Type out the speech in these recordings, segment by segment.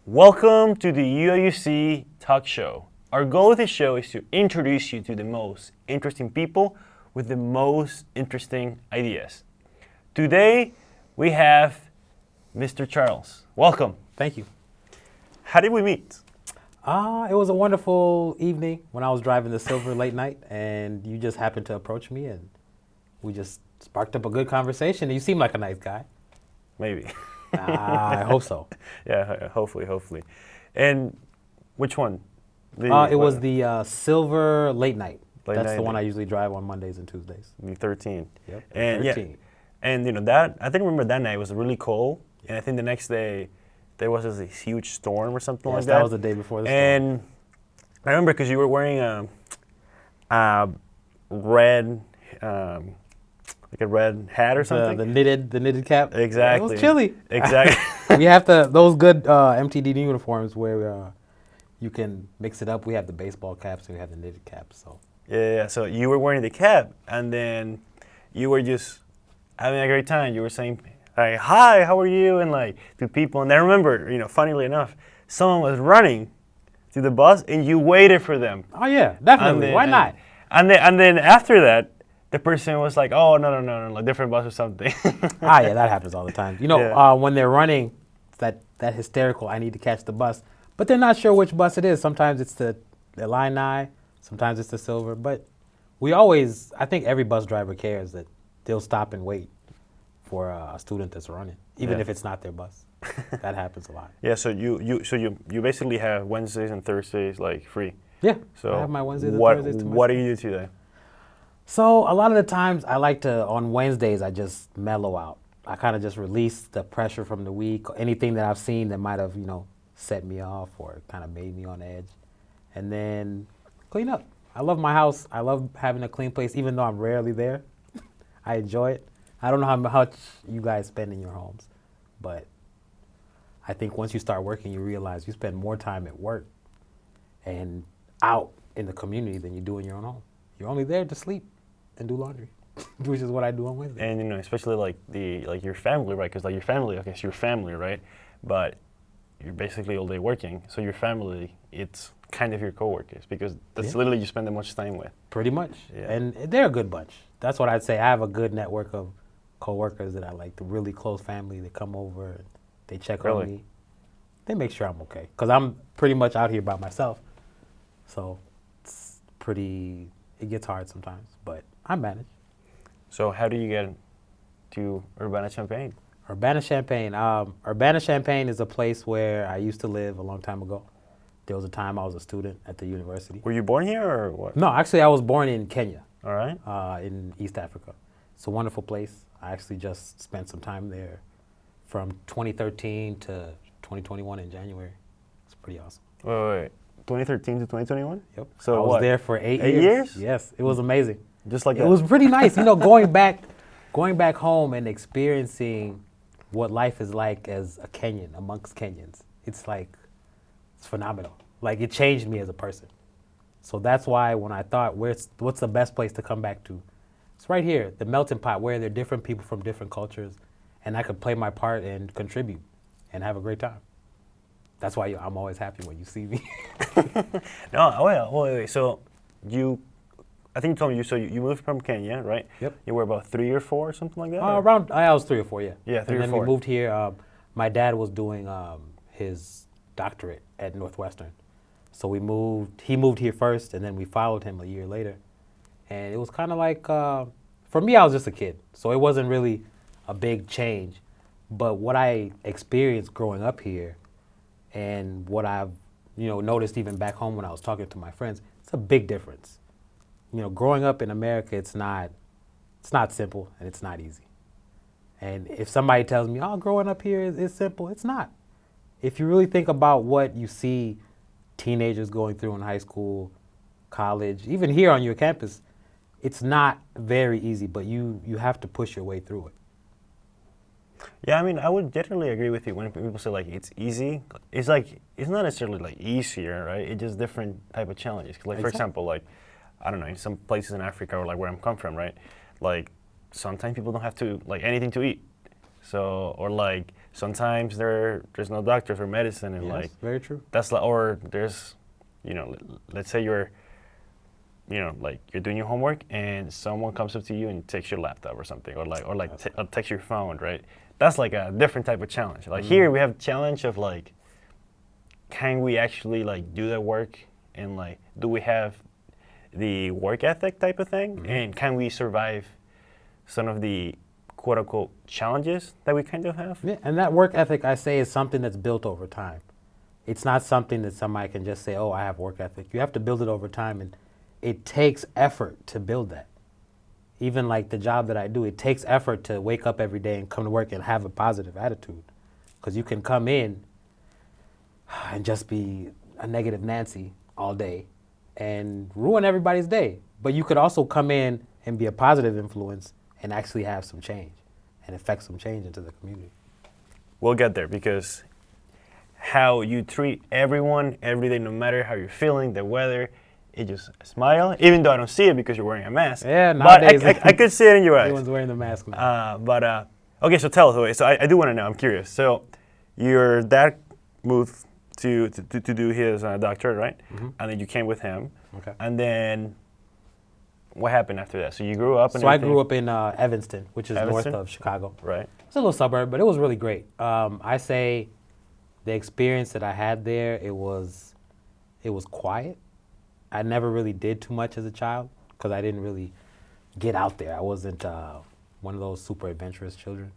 Welcome to the UIUC Talkshow. Our goal of this show is to introduce you to the most interesting people with the most interesting ideas. Today, we have Mr. Charles. Welcome. Thank you. How did we meet? It was a wonderful evening when I was driving the Silver late night, and you just happened to approach me, and we just sparked up a good conversation. You seem like a nice guy. Maybe. I hope so. Yeah, hopefully. And which one? It was the Silver late night. Late That's night. the one I usually drive on Mondays and Tuesdays. The 13. Yep. And 13. yeah, and that I think I remember that night was really cold, and I think the next day there was this huge storm or something Yes, like that. that was the day before the storm. And I remember because you were wearing a red, like a red hat or something. The knitted cap. Exactly. It was chilly. Exactly. We have those good MTD uniforms where you can mix it up. We have the baseball caps and we have the knitted caps. So. Yeah. So you were wearing the cap, and then you were just having a great time. You were saying, like, "Hi, how are you?" and like to people. And I remember, funnily enough, someone was running to the bus, and you waited for them. Oh yeah, definitely. Why not? And then after that, the person was like, "Oh no, like different bus or something." Yeah, that happens all the time. Yeah. When they're running, that hysterical, I need to catch the bus, but they're not sure which bus it is. Sometimes it's the Illini, sometimes it's the Silver, but I think every bus driver cares that they'll stop and wait for a student that's running, even if it's not their bus. That happens a lot. Yeah, so you basically have Wednesdays and Thursdays like free. Yeah, So I have my Wednesdays and Thursdays to myself. What do you do today? So a lot of the times I like to, on Wednesdays, I just mellow out. I kind of just release the pressure from the week, anything that I've seen that might have, set me off or kind of made me on edge. And then clean up. I love my house. I love having a clean place, even though I'm rarely there. I enjoy it. I don't know how much you guys spend in your homes, but I think once you start working, you realize you spend more time at work and out in the community than you do in your own home. You're only there to sleep and do laundry, which is what I do on Wednesday. And especially like your family, right? Because like your family, okay, it's your family, right? But you're basically all day working, so your family, it's kind of your coworkers because that's literally you spend the most time with. Pretty much, Yeah. and they're a good bunch. That's what I'd say. I have a good network of coworkers that I like, the really close family that come over and they check on me. They make sure I'm okay, because I'm pretty much out here by myself, so it gets hard sometimes, but I manage. So how do you get to Urbana-Champaign? Urbana-Champaign. Urbana-Champaign is a place where I used to live a long time ago. There was a time I was a student at the university. Were you born here or what? No, actually I was born in Kenya. All right. In East Africa. It's a wonderful place. I actually just spent some time there from 2013 to 2021 in January. It's pretty awesome. Wait. 2013 to 2021? Yep. So I was there for 8 years. 8 years? Yes, it was amazing. Just like It that? was pretty nice, going back home and experiencing what life is like as a Kenyan amongst Kenyans. It's phenomenal. Like, it changed me as a person. So that's why when I thought, what's the best place to come back to? It's right here, the melting pot, where there are different people from different cultures, and I could play my part and contribute and have a great time. That's why I'm always happy when you see me. No, wait. So I think you told me you moved from Kenya, right? Yep. You were about 3 or 4 or something like that? I was 3 or 4, yeah. Yeah, 3 or And then 4. we moved here. My dad was doing his doctorate at Northwestern. So he moved here first, and then we followed him a year later. And it was kind of like, for me, I was just a kid. So it wasn't really a big change. But what I experienced growing up here and what I've noticed even back home when I was talking to my friends, it's a big difference. Growing up in America, it's not simple and it's not easy. And if somebody tells me, oh, growing up here is simple, it's not. If you really think about what you see teenagers going through in high school, college, even here on your campus, it's not very easy, but you have to push your way through it. Yeah, I mean, I would generally agree with you when people say like it's easy. It's like it's not necessarily like easier, right? It's just different type of challenges. Like for example, like I don't know, in some places in Africa or like where I'm come from, right? Like sometimes people don't have to like anything to eat. So, or like sometimes there's no doctors or medicine, and Yes, like very true. that's like, or there's, let's say you're, like you're doing your homework and someone comes up to you and takes your laptop or something, or takes your phone, right? That's like a different type of challenge. Like here we have challenge of like, can we actually like do that work, and like, do we have the work ethic type of thing, and can we survive some of the quote unquote challenges that we kind of have? Yeah, and that work ethic, I say, is something that's built over time. It's not something that somebody can just say, oh, I have work ethic. You have to build it over time, and it takes effort to build that. Even like the job that I do, it takes effort to wake up every day and come to work and have a positive attitude. Because you can come in and just be a negative Nancy all day and ruin everybody's day. But you could also come in and be a positive influence and actually have some change and affect some change into the community. We'll get there, because how you treat everyone every day, no matter how you're feeling, the weather, it just smile, even though I don't see it because you're wearing a mask. Yeah, but nowadays I could see it in your eyes. everyone's wearing the mask now. Okay, so tell us. So I do want to know. I'm curious. So your dad moved to do his doctorate, right? And then you came with him. Okay. And then what happened after that? So you grew up. So I grew up in Evanston, which is Evanston? north of Chicago. Right. It's a little suburb, but it was really great. I say the experience that I had there, it was quiet. I never really did too much as a child because I didn't really get out there. I wasn't one of those super adventurous children.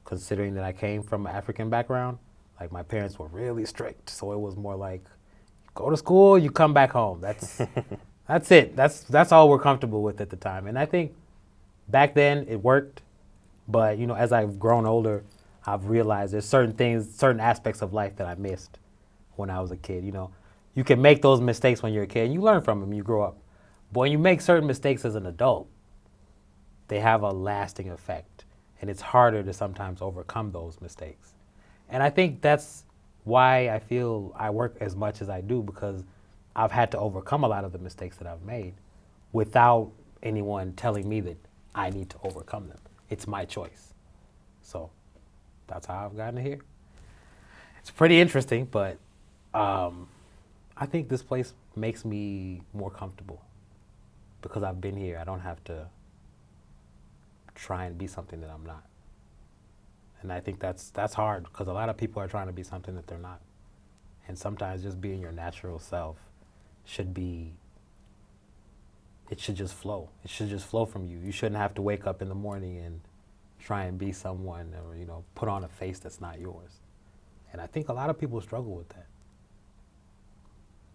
Considering that I came from an African background, like my parents were really strict, so it was more like, go to school, you come back home. That's that's it. That's all we're comfortable with at the time. And I think back then it worked, but as I've grown older, I've realized there's certain things, certain aspects of life that I missed when I was a kid. You can make those mistakes when you're a kid, and you learn from them, you grow up. But when you make certain mistakes as an adult, they have a lasting effect, and it's harder to sometimes overcome those mistakes. And I think that's why I feel I work as much as I do, because I've had to overcome a lot of the mistakes that I've made without anyone telling me that I need to overcome them. It's my choice. So that's how I've gotten here. It's pretty interesting, but I think this place makes me more comfortable because I've been here. I don't have to try and be something that I'm not. And I think that's hard, because a lot of people are trying to be something that they're not. And sometimes just being your natural self should just flow. It should just flow from you. You shouldn't have to wake up in the morning and try and be someone, or put on a face that's not yours. And I think a lot of people struggle with that,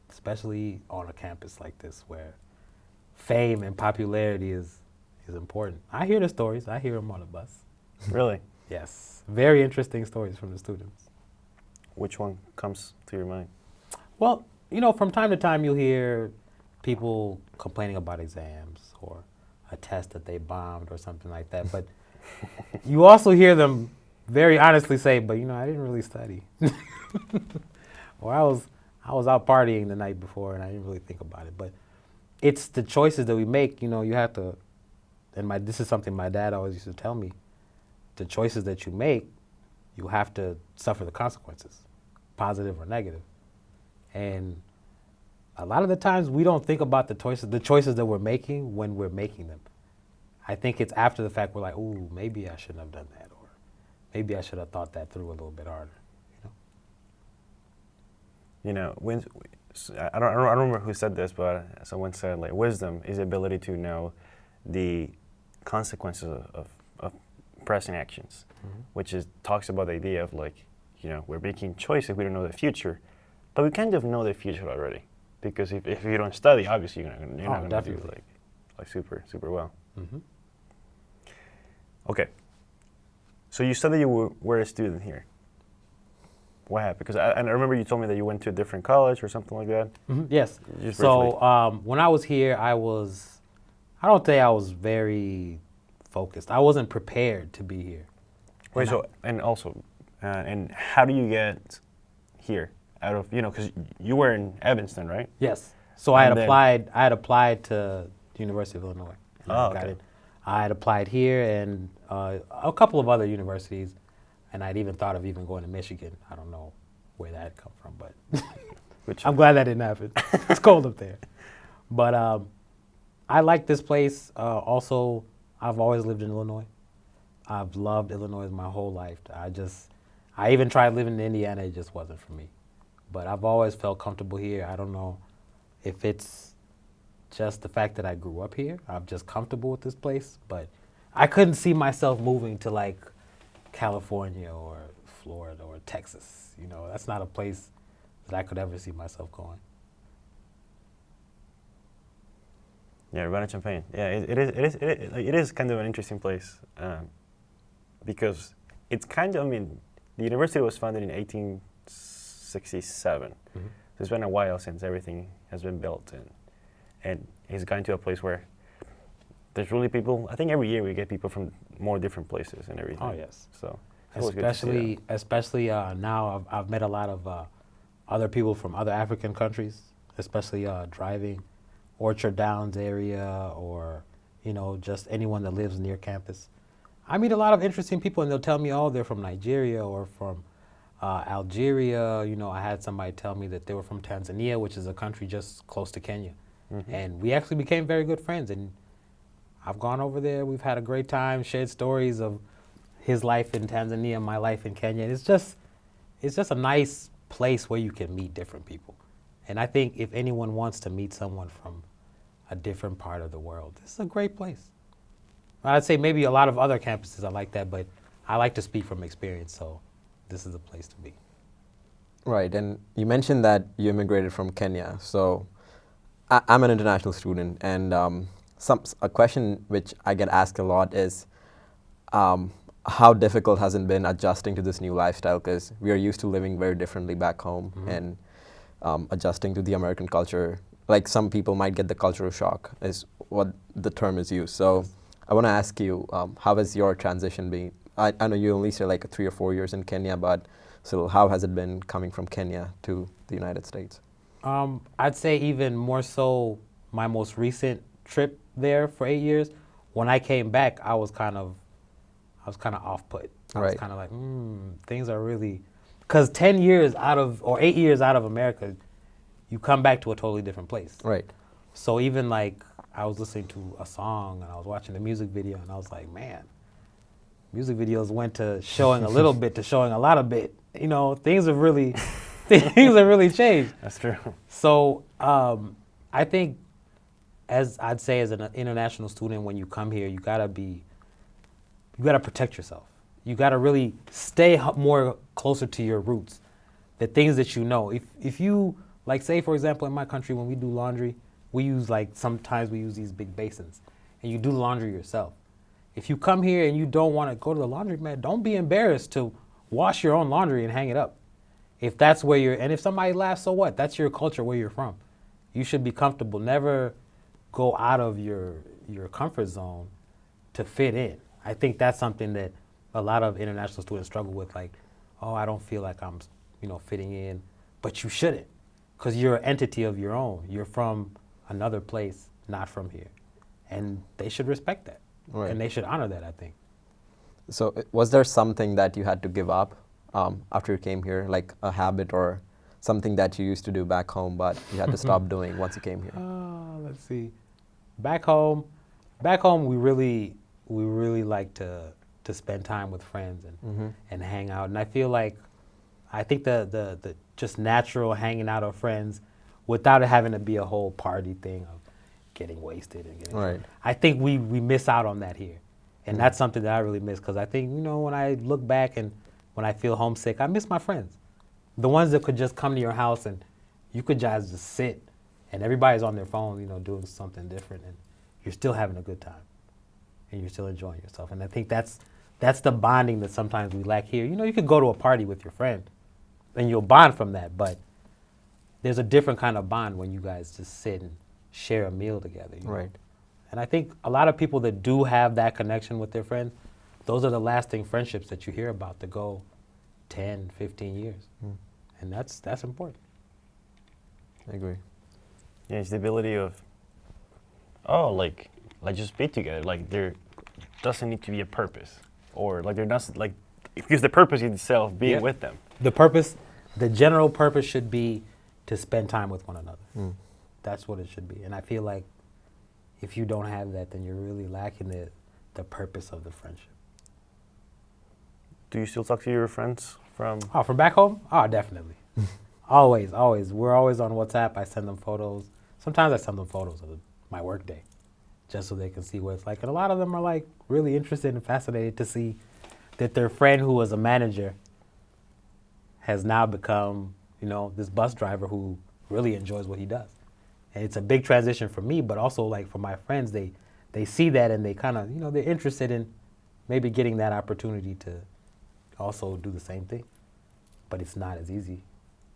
especially on a campus like this where fame and popularity is important. I hear the stories. I hear them on the bus. Really? Yes. Very interesting stories from the students. Which one comes to your mind? Well, from time to time you'll hear people complaining about exams or a test that they bombed or something like that. But you also hear them very honestly say, but I didn't really study. Or I was out partying the night before and I didn't really think about it. But it's the choices that we make. You have to, and this is something my dad always used to tell me, the choices that you make, you have to suffer the consequences, positive or negative. And a lot of the times we don't think about the choices that we're making when we're making them. I think it's after the fact we're like, ooh, maybe I shouldn't have done that, or maybe I should have thought that through a little bit harder. When I don't remember who said this, but someone said like wisdom is the ability to know the consequences of pressing actions, which talks about the idea of like, we're making choices, we don't know the future, but we kind of know the future already, because if you don't study, obviously you're not going to do like super well. Okay, so you said that you were a student here. What happened? Because I remember you told me that you went to a different college or something like that. Yes. Just so when I was here, I don't think I was very focused. I wasn't prepared to be here. Wait, and how do you get here? Out of because you were in Evanston, right? Yes. So I had applied to the University of Illinois. And I got okay. it. I had applied here and a couple of other universities, and I'd even thought of even going to Michigan. I don't know where that had come from, but I'm glad that didn't happen. It's cold up there. But I like this place. Also, I've always lived in Illinois. I've loved Illinois my whole life. I even tried living in Indiana. It just wasn't for me. But I've always felt comfortable here. I don't know if it's just the fact that I grew up here. I'm just comfortable with this place. But I couldn't see myself moving to like California or Florida or Texas. You know, that's not a place that I could ever see myself going. Yeah, Urbana-Champaign. Yeah, it is kind of an interesting place because it's kind of, I mean, the university was founded in 1867. Mm-hmm. So it's been a while since everything has been built, and it's gotten to a place where there's really people. I think every year we get people from more different places and everything. Oh yes. So especially now I've met a lot of other people from other African countries, especially driving Orchard Downs area, or you know, just anyone that lives near campus. I meet a lot of interesting people, and they'll tell me, oh, they're from Nigeria or from Algeria. You know, I had somebody tell me that they were from Tanzania, which is a country just close to Kenya. Mm-hmm. And we actually became very good friends. And I've gone over there. We've had a great time, shared stories of his life in Tanzania, my life in Kenya. It's just a nice place where you can meet different people. And I think if anyone wants to meet someone from a different part of the world, this is a great place. I'd say maybe a lot of other campuses are like that, but I like to speak from experience, so this is a place to be. Right, and you mentioned that you immigrated from Kenya. So I'm an international student, and a question which I get asked a lot is how difficult has it been adjusting to this new lifestyle? Because we are used to living very differently back home, mm-hmm. and adjusting to the American culture. Like some people might get the cultural shock, is what the term is used. So I want to ask you, how has your transition been? I know you only say like 3 or 4 years in Kenya, but so how has it been coming from Kenya to the United States? I'd say even more so my most recent trip there for 8 years. When I came back, I was kind of off-put. I was kind of like, things are really, because 10 years out of, or 8 years out of America, you come back to a totally different place. Right. So even like, I was listening to a song and I was watching the music video and I was like, man, music videos went to showing a little bit to showing a lot of bit. You know, things have really changed. That's true. So I think, as I'd say, as an international student, when you come here, you gotta protect yourself. You gotta really stay more closer to your roots, the things that you know. If you, like say for example in my country, when we do laundry, we use sometimes we use these big basins, and you do laundry yourself. If you come here and you don't want to go to the laundromat, don't be embarrassed to wash your own laundry and hang it up. If that's where you're, and if somebody laughs, so what? That's your culture, where you're from. You should be comfortable. Never go out of your comfort zone to fit in. I think that's something that a lot of international students struggle with, like, oh, I don't feel like I'm, fitting in. But you shouldn't, because you're an entity of your own. You're from another place, not from here. And they should respect that. Right. And they should honor that, I think. So was there something that you had to give up after you came here, like a habit or something that you used to do back home but you had to stop doing once you came here? Let's see. Back home we really like to spend time with friends and hang out. And I feel like, I think the just natural hanging out of friends without it having to be a whole party thing of getting wasted and getting drunk. I think we miss out on that here. And that's something that I really miss, because I think, when I look back and when I feel homesick, I miss my friends. The ones that could just come to your house and you could just sit and everybody's on their phone, doing something different, and you're still having a good time and you're still enjoying yourself. And I think that's the bonding that sometimes we lack here. You could go to a party with your friend and you'll bond from that, but there's a different kind of bond when you guys just sit and share a meal together. Right. And I think a lot of people that do have that connection with their friends, those are the lasting friendships that you hear about that go 10, 15 years. And that's important. I agree. Yeah, it's the ability of, just be together. Like, they're doesn't need to be a purpose, or like there doesn't like because the purpose itself being Yep. with them. The purpose, the general purpose should be to spend time with one another. That's what it should be. And I feel like if you don't have that, then you're really lacking the purpose of the friendship. Do you still talk to your friends from? Oh, from back home? Oh, definitely. Always, always. We're always on WhatsApp. I send them photos. Sometimes I send them photos of my work day just so they can see what it's like. And a lot of them are like really interested and fascinated to see that their friend who was a manager has now become, this bus driver who really enjoys what he does. And it's a big transition for me, but also like for my friends, they see that and they kind of, they're interested in maybe getting that opportunity to also do the same thing. But it's not as easy.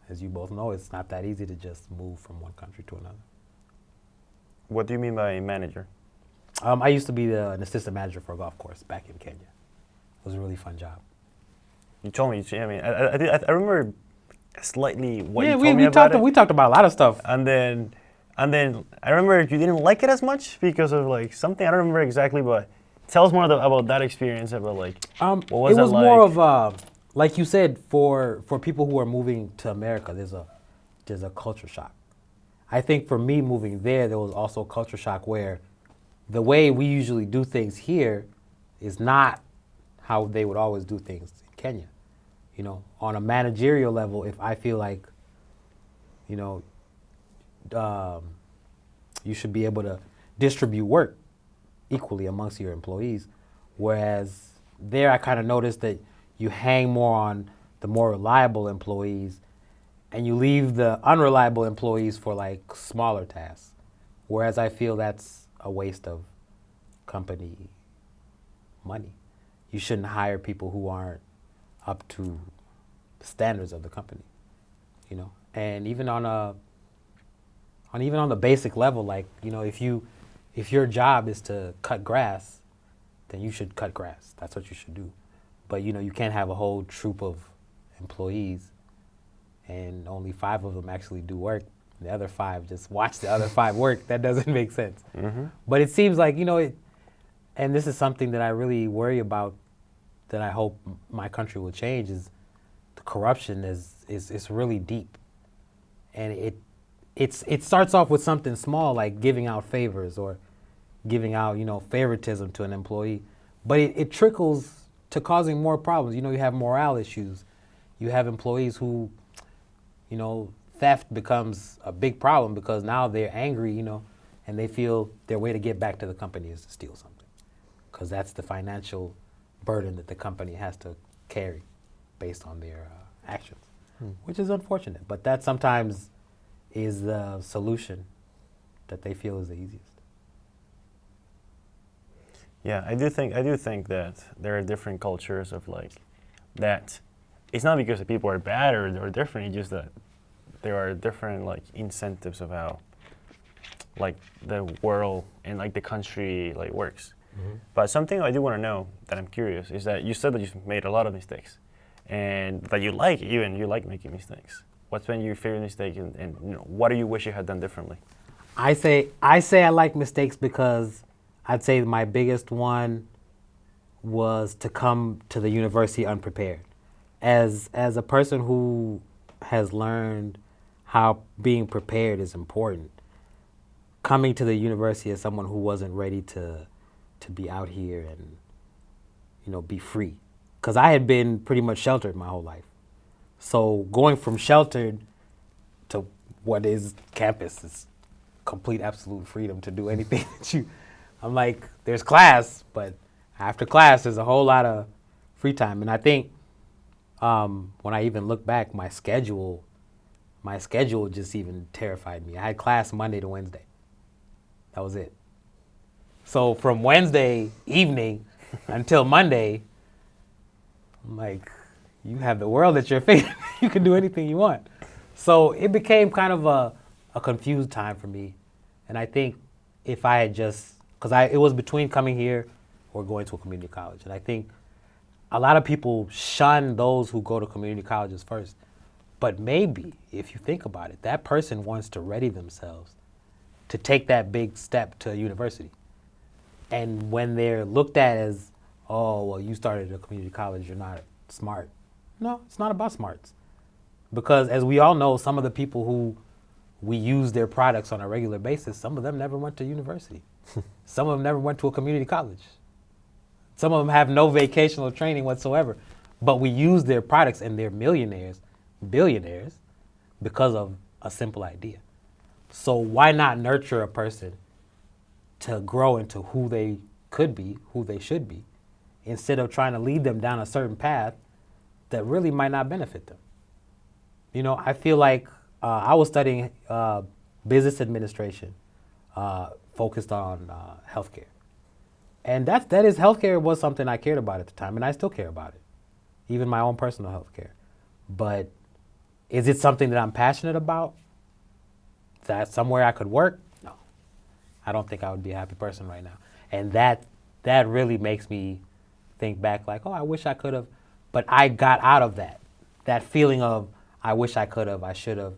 As you both know, it's not that easy to just move from one country to another. What do you mean by manager? I used to be an assistant manager for a golf course back in Kenya. It was a really fun job. You told me. I mean, I remember slightly what you told we me about it. We talked about a lot of stuff. And then I remember you didn't like it as much because of like something I don't remember exactly, but tell us more about that experience. About like what was it that was like? more of like you said, for people who are moving to America, there's a culture shock. I think for me moving there was also a culture shock where the way we usually do things here is not how they would always do things in Kenya. On a managerial level, if I feel like, you should be able to distribute work equally amongst your employees, whereas there I kind of noticed that you hang more on the more reliable employees and you leave the unreliable employees for like smaller tasks. Whereas I feel that's a waste of company money. You shouldn't hire people who aren't up to the standards of the company, And even on the basic level, like, if your job is to cut grass, then you should cut grass. That's what you should do. But you can't have a whole troop of employees and only 5 of them actually do work. The other 5 just watch the other 5 work. That doesn't make sense. Mm-hmm. But it seems like, and this is something that I really worry about, that I hope my country will change, is the corruption is really deep. And it starts off with something small like giving out favors or giving out, favoritism to an employee. But it trickles to causing more problems. You have morale issues. You have employees who, theft becomes a big problem because now they're angry, and they feel their way to get back to the company is to steal something, because that's the financial burden that the company has to carry based on their actions, which is unfortunate. But that sometimes is the solution that they feel is the easiest. Yeah, I do think that there are different cultures of like that. It's not because the people are bad or different. It's just that there are different like incentives of how like the world and like the country like works. Mm-hmm. But something I do want to know that I'm curious is that you said that you've made a lot of mistakes, and that you like making mistakes. What's been your favorite mistake, and what do you wish you had done differently? I say I like mistakes because I'd say my biggest one was to come to the university unprepared. As a person who has learned how being prepared is important, coming to the university as someone who wasn't ready to be out here and be free, because I had been pretty much sheltered my whole life. So going from sheltered to what is campus is complete absolute freedom to do anything that I'm like, there's class, but after class there's a whole lot of free time. And I think when I even look back, my schedule just even terrified me. I had class Monday to Wednesday. That was it. So from Wednesday evening until Monday, I'm like, you have the world at your feet. You can do anything you want. So it became kind of a confused time for me. And I think if I had just, because it was between coming here or going to a community college. And I think a lot of people shun those who go to community colleges first. But maybe, if you think about it, that person wants to ready themselves to take that big step to a university. And when they're looked at as, oh, well, you started a community college, you're not smart. No, it's not about smarts. Because as we all know, some of the people who we use their products on a regular basis, some of them never went to university. Some of them never went to a community college. Some of them have no vocational training whatsoever. But we use their products and they're millionaires, billionaires, because of a simple idea. So why not nurture a person to grow into who they could be, who they should be, instead of trying to lead them down a certain path that really might not benefit them? You know, I feel like I was studying business administration, focused on healthcare. And that is, healthcare was something I cared about at the time, and I still care about it, even my own personal healthcare. But is it something that I'm passionate about? That somewhere I could work? No. I don't think I would be a happy person right now. And that really makes me think back like, oh, I wish I could have. But I got out of that feeling of, I wish I could have, I should have,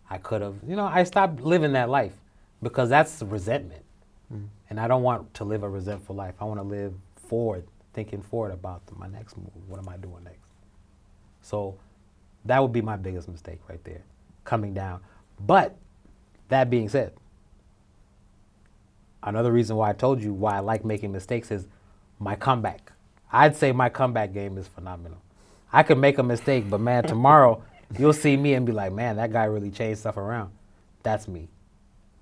I could have. You know, I stopped living that life because that's resentment. Mm. And I don't want to live a resentful life. I want to live forward, thinking forward about my next move. What am I doing next? So that would be my biggest mistake right there, coming down. But that being said, another reason why I told you why I like making mistakes is my comeback. I'd say my comeback game is phenomenal. I could make a mistake, but man, tomorrow you'll see me and be like, man, that guy really changed stuff around. That's me.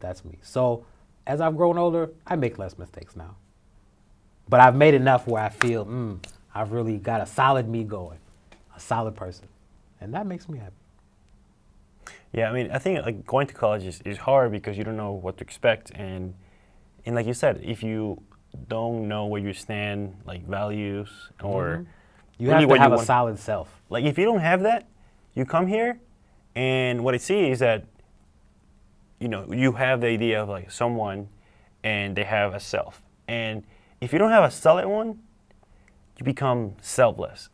That's me. So as I've grown older, I make less mistakes now. But I've made enough where I feel, I've really got a solid me going, a solid person. And that makes me happy. Yeah, I mean, I think like going to college is hard because you don't know what to expect. And like you said, if you don't know where you stand, like values or you really have to have a solid self. Like if you don't have that, you come here and what I see is that, you know, you have the idea of like someone and they have a self. And if you don't have a solid one, you become selfless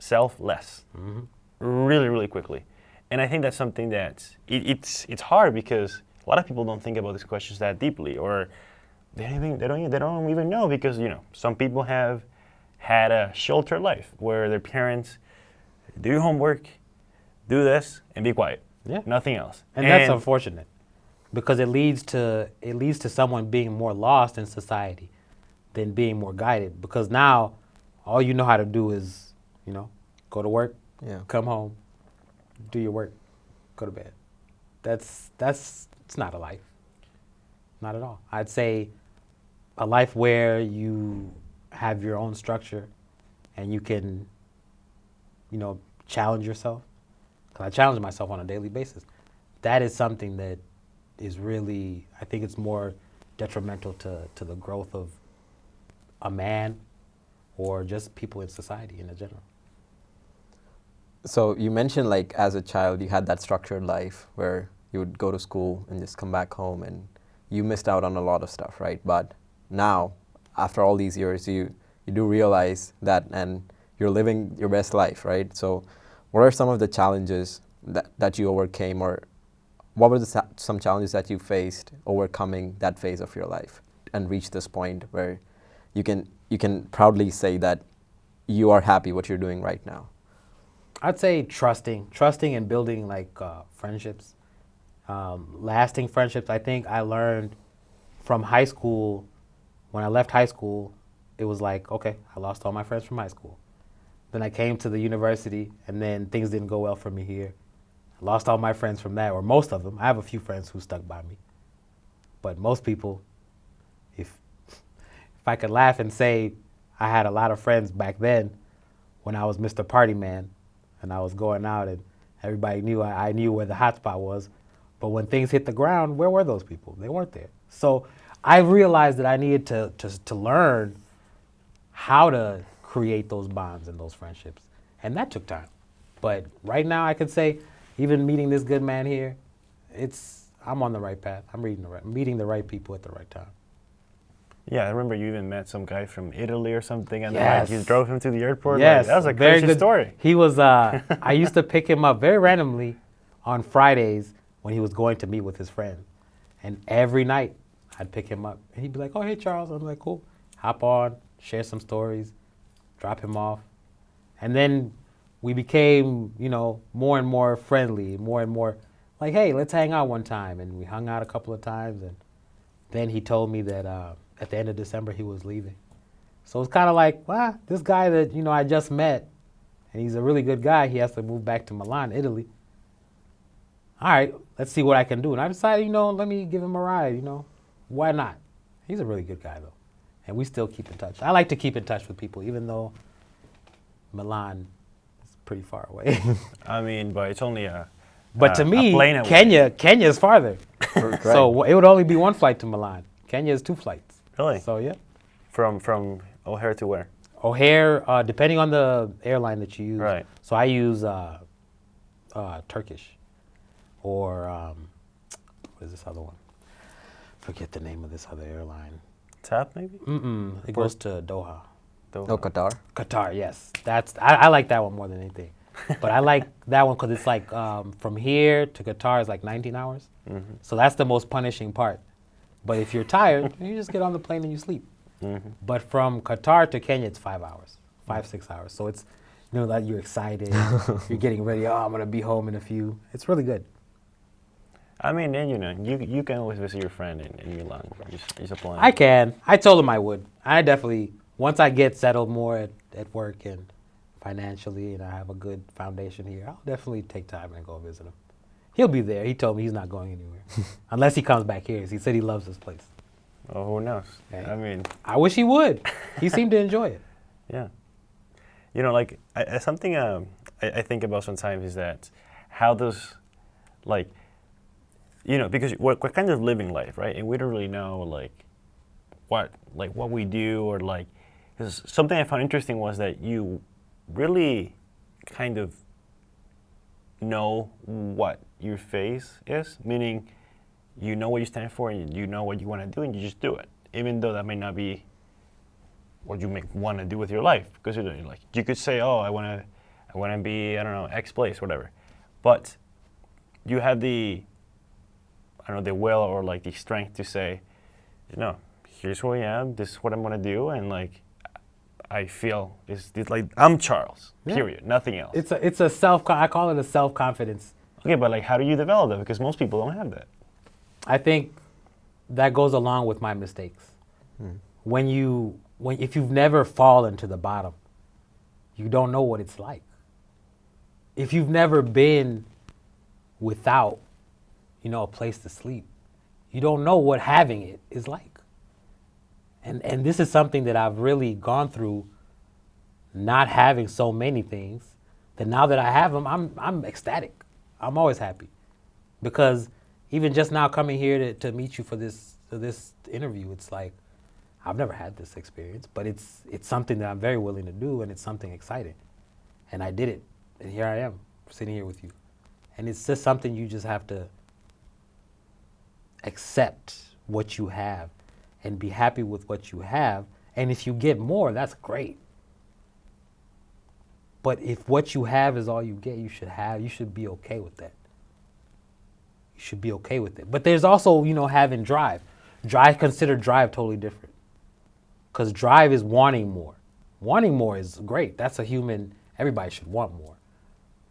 really, really quickly. And I think that's something that it's hard because a lot of people don't think about these questions that deeply, or they don't even know because, you know, some people have had a sheltered life where their parents do your homework, do this, and be quiet. Yeah. Nothing else. And that's unfortunate because it leads to someone being more lost in society than being more guided, because now all you know how to do is, you know, go to work, come home, do your work, go to bed. It's not a life. Not at all. I'd say a life where you have your own structure and you can, you know, challenge yourself. Because I challenge myself on a daily basis. That is something that is really, I think it's more detrimental to the growth of a man or just people in society in general. So you mentioned like as a child you had that structured life where you would go to school and just come back home and you missed out on a lot of stuff, right? But now, after all these years, you do realize that and you're living your best life, right? So what are some of the challenges that you overcame, or what were some challenges that you faced overcoming that phase of your life and reach this point where you can proudly say that you are happy what you're doing right now? I'd say trusting and building like friendships, lasting friendships. I think I learned from high school. When I left high school, it was like, okay, I lost all my friends from high school. Then I came to the university, and then things didn't go well for me here. I lost all my friends from that, or most of them. I have a few friends who stuck by me. But most people, if I could laugh and say I had a lot of friends back then when I was Mr. Party Man, and I was going out and everybody knew I knew where the hot spot was. But when things hit the ground, where were those people? They weren't there. So I realized that I needed to learn how to create those bonds and those friendships. And that took time. But right now I could say, even meeting this good man here, I'm on the right path. I'm meeting the right people at the right time. Yeah, I remember you even met some guy from Italy or something, and yes. you drove him to the airport. Yes, like, that was a crazy story. He was. I used to pick him up very randomly on Fridays when he was going to meet with his friend, and every night I'd pick him up, and he'd be like, "Oh, hey Charles," I'm like, "Cool, hop on, share some stories, drop him off. And then we became, more and more friendly, more and more like, hey, let's hang out one time. And we hung out a couple of times. And then he told me that at the end of December he was leaving. So it's kind of like, wow, this guy that, I just met, and he's a really good guy, he has to move back to Milan, Italy. All right, let's see what I can do. And I decided, let me give him a ride, Why not? He's a really good guy, though. And we still keep in touch. I like to keep in touch with people, even though Milan is pretty far away. I mean, but it's only But to me, plane away. Kenya is farther. Right. So it would only be one flight to Milan. Kenya is 2 flights. Really? So yeah. From O'Hare to where? O'Hare, depending on the airline that you use. Right. So I use Turkish, or what is this other one? Forget the name of this other airline. TAP maybe? It goes to Doha. Oh, Qatar. Qatar, yes. I like that one more than anything. But I like that one because it's like from here to Qatar is like 19 hours. Mm-hmm. So that's the most punishing part. But if you're tired, you just get on the plane and you sleep. Mm-hmm. But from Qatar to Kenya, it's 5 hours, 6 hours. So it's, that you're excited, you're getting ready. Oh, I'm gonna be home in a few. It's really good. I mean, and you can always visit your friend in Milan. Just apply. I can. I told him I would. I definitely, once I get settled more at work and financially, and I have a good foundation here, I'll definitely take time and go visit him. He'll be there. He told me he's not going anywhere unless he comes back here. He said he loves this place. Oh, who knows? Okay. I mean, I wish he would. He seemed to enjoy it. yeah. Like something I think about sometimes is that how does, because we're kind of living life, right? And we don't really know what we do or because something I found interesting was that you really kind of know what your face is, meaning you know what you stand for and you know what you want to do and you just do it, even though that may not be what you may want to do with your life. Because you could say, oh, I want to be, I don't know, X place, whatever, but you have the the will or the strength to say, here's who I am, this is what I'm going to do, and I feel it's I'm Charles, period, nothing else. It's I call it a self-confidence. Okay, but how do you develop that? Because most people don't have that. I think that goes along with my mistakes. If you've never fallen to the bottom, you don't know what it's like. If you've never been without, a place to sleep, you don't know what having it is like. And this is something that I've really gone through, not having so many things, that now that I have them, I'm ecstatic. I'm always happy. Because even just now coming here to meet you for this interview, it's like, I've never had this experience, but it's something that I'm very willing to do, and it's something exciting. And I did it, and here I am, sitting here with you. And it's just something you just have to accept what you have and be happy with what you have. And if you get more, that's great. But if what you have is all you get, you should be okay with that. You should be okay with it. But there's also, having drive. Consider drive totally different. Because drive is wanting more. Wanting more is great. That's everybody should want more.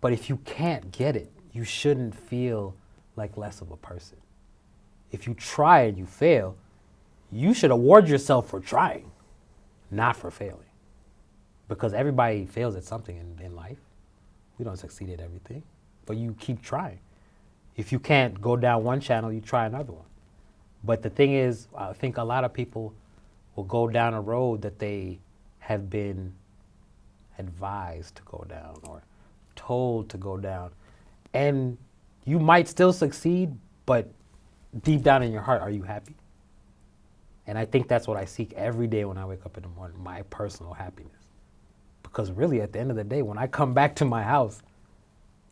But if you can't get it, you shouldn't feel like less of a person. If you try and you fail, you should award yourself for trying, not for failing. Because everybody fails at something in life. We don't succeed at everything, but you keep trying. If you can't go down one channel, you try another one. But the thing is, I think a lot of people will go down a road that they have been advised to go down or told to go down. And you might still succeed, but deep down in your heart, are you happy? And I think that's what I seek every day when I wake up in the morning, my personal happiness. Because really, at the end of the day, when I come back to my house,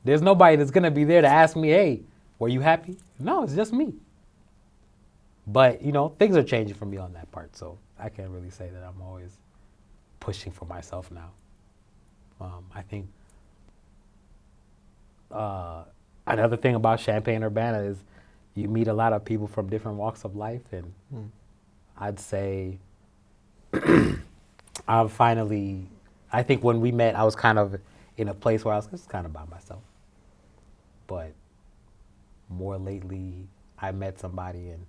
there's nobody that's going to be there to ask me, hey, were you happy? No, it's just me. But, things are changing for me on that part, so I can't really say that I'm always pushing for myself now. I think another thing about Champaign, Urbana is you meet a lot of people from different walks of life, and I'd say I've finally, I think when we met, I was kind of in a place where I was just kind of by myself. But more lately, I met somebody and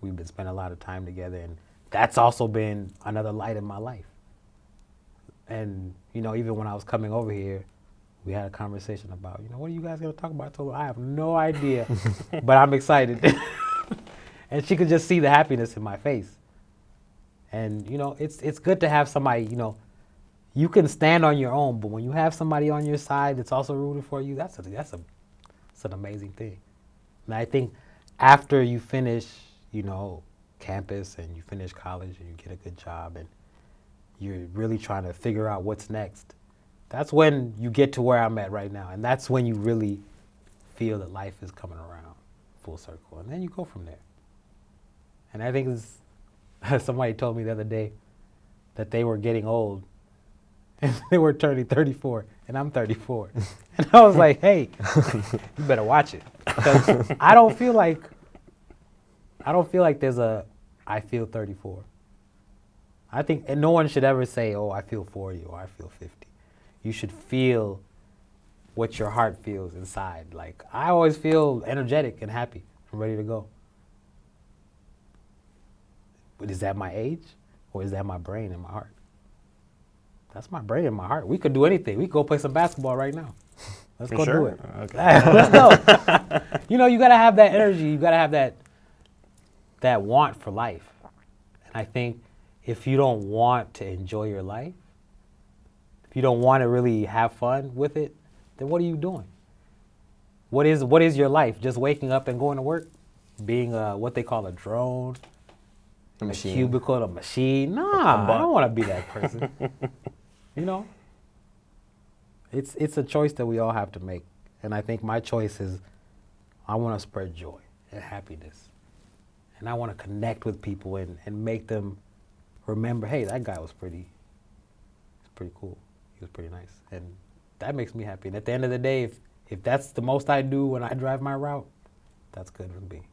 we've been spending a lot of time together, and that's also been another light in my life. And, you know, even when I was coming over here, we had a conversation about, you know, what are you guys going to talk about? I told her, I have no idea, but I'm excited. And she could just see the happiness in my face. And, you know, it's good to have somebody, you know, you can stand on your own, but when you have somebody on your side that's also rooting for you, it's an amazing thing. And I think after you finish, you know, campus and you finish college and you get a good job and you're really trying to figure out what's next, that's when you get to where I'm at right now. And that's when you really feel that life is coming around full circle. And then you go from there. And I think somebody told me the other day that they were getting old and they were turning 34 and I'm 34. And I was like, hey, you better watch it. Because I don't feel like there's I feel 34. I think, and no one should ever say, oh, I feel 40 or I feel 50. You should feel what your heart feels inside. Like, I always feel energetic and happy and ready to go. But is that my age or is that my brain and my heart? That's my brain and my heart. We could do anything. We could go play some basketball right now. Let's go do it. Okay. Let's go. You know, you got to have that energy. You got to have that want for life. And I think if you don't want to enjoy your life, if you don't want to really have fun with it, then what are you doing? What is your life? Just waking up and going to work? Being what they call a drone? A machine. Cubicle, a machine? Nah, I don't want to be that person. You know? It's a choice that we all have to make. And I think my choice is I want to spread joy and happiness. And I want to connect with people and make them remember, hey, that guy was pretty cool. He was pretty nice. And that makes me happy. And at the end of the day, if that's the most I do when I drive my route, that's good with me.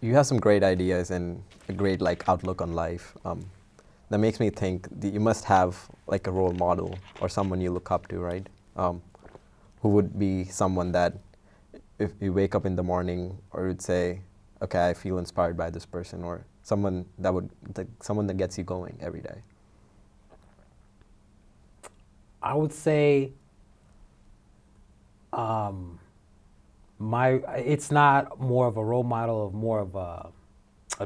You have some great ideas and a great outlook on life. That makes me think that you must have like a role model or someone you look up to, right? Who would be someone that if you wake up in the morning or would say, okay, I feel inspired by this person, or someone that gets you going every day. I would say it's not more of a role model, of more of a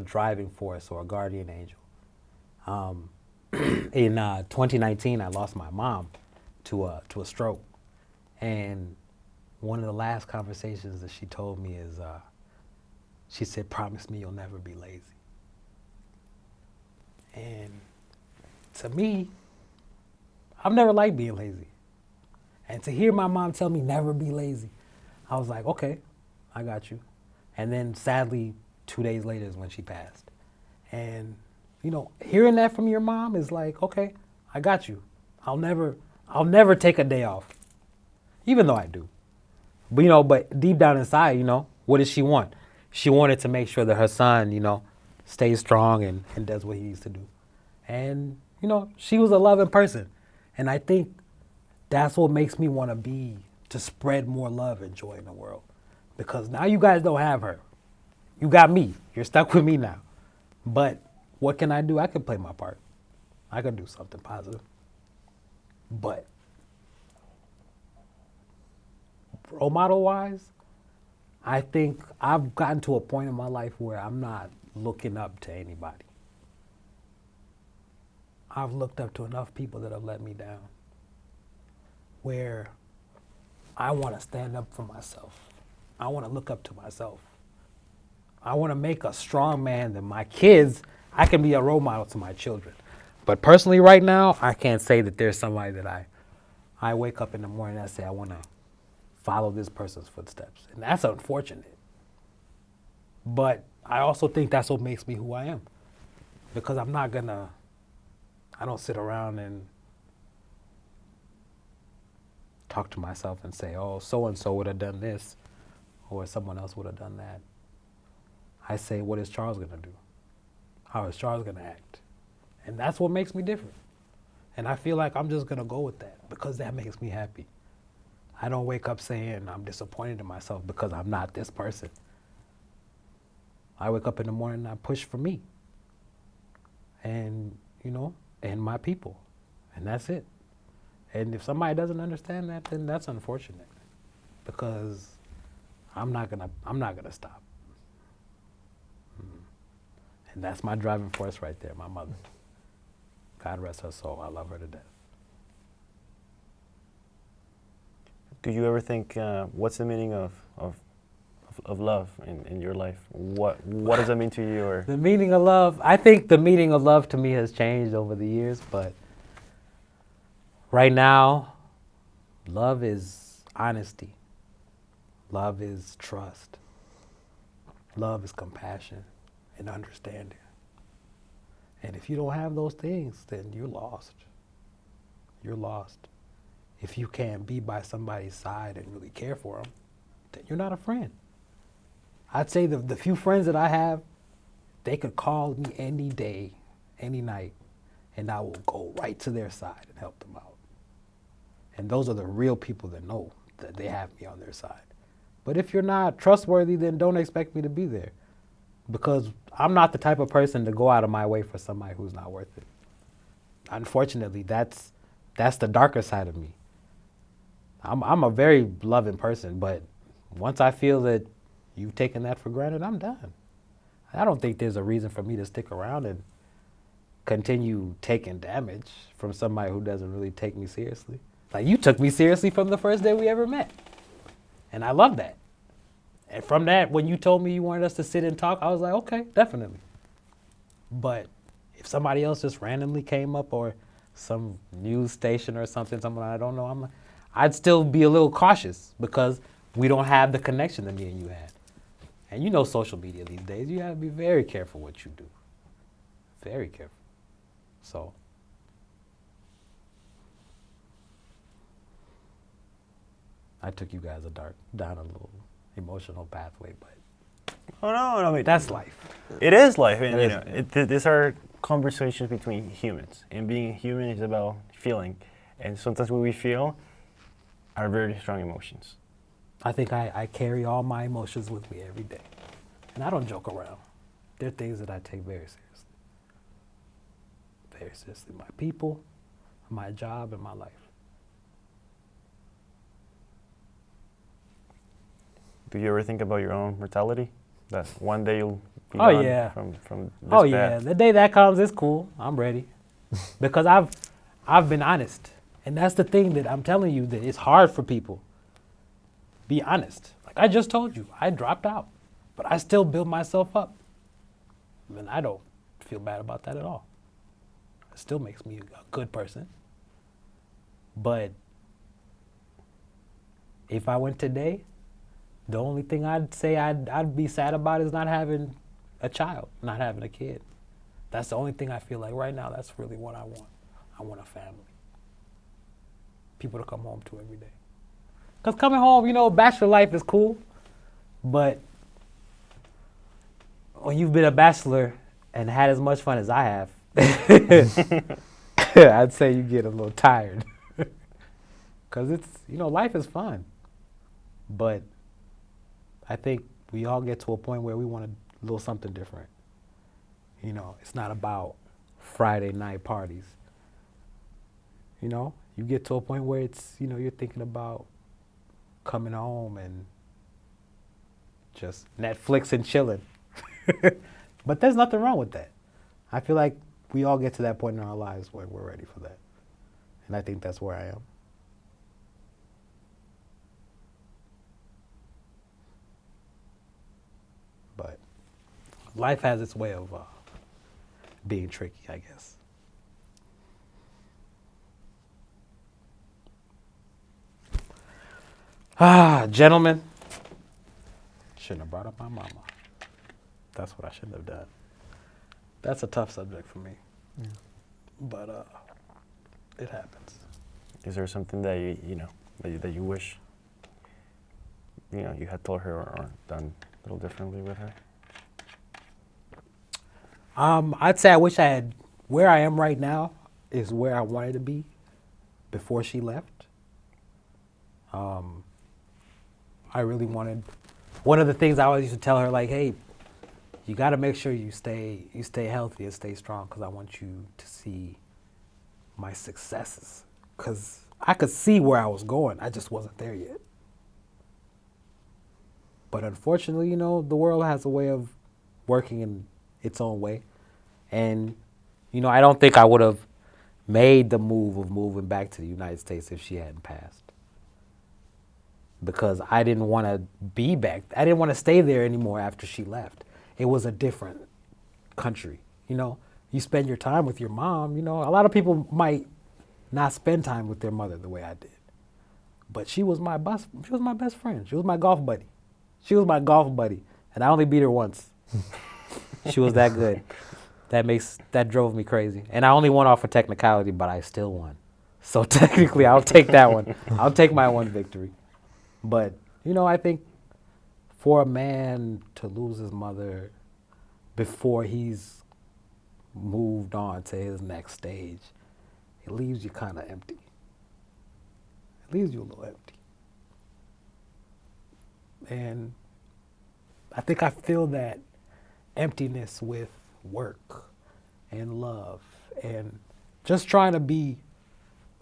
driving force or a guardian angel. In 2019, I lost my mom to a stroke, and one of the last conversations that she told me is, she said, "Promise me you'll never be lazy." And to me, I've never liked being lazy, and to hear my mom tell me never be lazy, I was like, okay, I got you. And then sadly, 2 days later is when she passed. And, you know, hearing that from your mom is like, okay, I got you. I'll never take a day off, even though I do. But, you know, but deep down inside, you know, what does she want? She wanted to make sure that her son, you know, stays strong and does what he needs to do. And, you know, she was a loving person. And I think that's what makes me want to spread more love and joy in the world. Because now you guys don't have her. You got me. You're stuck with me now. But what can I do? I can play my part. I can do something positive. But role model wise, I think I've gotten to a point in my life where I'm not looking up to anybody. I've looked up to enough people that have let me down, where I want to stand up for myself. I want to look up to myself. I want to make a strong man that my kids, I can be a role model to my children. But personally right now, I can't say that there's somebody that I wake up in the morning and I say, I want to follow this person's footsteps. And that's unfortunate. But I also think that's what makes me who I am. Because I don't sit around and talk to myself and say, oh, so-and-so would have done this, or someone else would have done that. I say, what is Charles going to do? how is Charles gonna act? And that's what makes me different. And I feel like I'm just gonna go with that because that makes me happy. I don't wake up saying I'm disappointed in myself because I'm not this person. I wake up in the morning and I push for me. And, you know, and my people. And that's it. And if somebody doesn't understand that, then that's unfortunate. Because I'm not gonna stop. And that's my driving force right there, my mother. God rest her soul. I love her to death. Do you ever think, what's the meaning of love in your life? What does that mean to you? Or The meaning of love, I think the meaning of love to me has changed over the years, but right now, love is honesty. Love is trust. Love is compassion and understanding. And if you don't have those things, then you're lost. You're lost. If you can't be by somebody's side and really care for them, then you're not a friend. I'd say the few friends that I have, they could call me any day, any night, and I will go right to their side and help them out. And those are the real people that know that they have me on their side. But if you're not trustworthy, then don't expect me to be there. Because I'm not the type of person to go out of my way for somebody who's not worth it. Unfortunately, that's the darker side of me. I'm a very loving person, but once I feel that you've taken that for granted, I'm done. I don't think there's a reason for me to stick around and continue taking damage from somebody who doesn't really take me seriously. Like, you took me seriously from the first day we ever met. And I love that. And from that, when you told me you wanted us to sit and talk, I was like, okay, definitely. But if somebody else just randomly came up, or some news station or something, someone I don't know, I'd still be a little cautious because we don't have the connection that me and you had. And you know social media these days, you have to be very careful what you do. Very careful. So. I took you guys down a little emotional pathway, but oh no, I mean that's life. It is life, and It is. these are conversations between humans, and being human is about feeling, and sometimes what we feel are very strong emotions. I think I carry all my emotions with me every day, and I don't joke around. There are things that I take very seriously. Very seriously. My people, my job, and my life. Do you ever think about your own mortality? That one day you'll be Oh, gone yeah. from this Oh path? yeah, the day that comes, it's cool. I'm ready, because I've been honest, and that's the thing that I'm telling you, that it's hard for people. Be honest. Like I just told you, I dropped out, but I still built myself up, and I don't feel bad about that at all. It still makes me a good person. But if I went today, the only thing I'd say I'd be sad about is not having a child, not having a kid. That's the only thing I feel like right now, that's really what I want. I want a family. People to come home to every day. Because coming home, you know, bachelor life is cool, but when you've been a bachelor and had as much fun as I have, I'd say you get a little tired. Because it's, you know, life is fun. But I think we all get to a point where we want a little something different. You know, it's not about Friday night parties. You know, you get to a point where it's, you know, you're thinking about coming home and just Netflix and chilling. But there's nothing wrong with that. I feel like we all get to that point in our lives where we're ready for that. And I think that's where I am. But life has its way of being tricky, I guess. Gentlemen, shouldn't have brought up my mama. That's what I shouldn't have done. That's a tough subject for me. Yeah. But it happens. Is there something that that you wish you had told her or done a little differently with her? I'd say I wish I had, where I am right now is where I wanted to be before she left. I really wanted, one of the things I always used to tell her, like, hey, you got to make sure you stay healthy and stay strong, because I want you to see my successes. Because I could see where I was going, I just wasn't there yet. But unfortunately, you know, the world has a way of working in its own way. And, you know, I don't think I would have made the move of moving back to the United States if she hadn't passed. Because I didn't want to be back. I didn't want to stay there anymore after she left. It was a different country. You know, you spend your time with your mom. You know, a lot of people might not spend time with their mother the way I did. But she was my best friend. She was my golf buddy. And I only beat her once. She was that good. That drove me crazy. And I only won off a technicality, but I still won. So technically, I'll take that one. I'll take my one victory. But, you know, I think for a man to lose his mother before he's moved on to his next stage, it leaves you kind of empty. It leaves you a little empty. And I think I fill that emptiness with work and love and just trying to be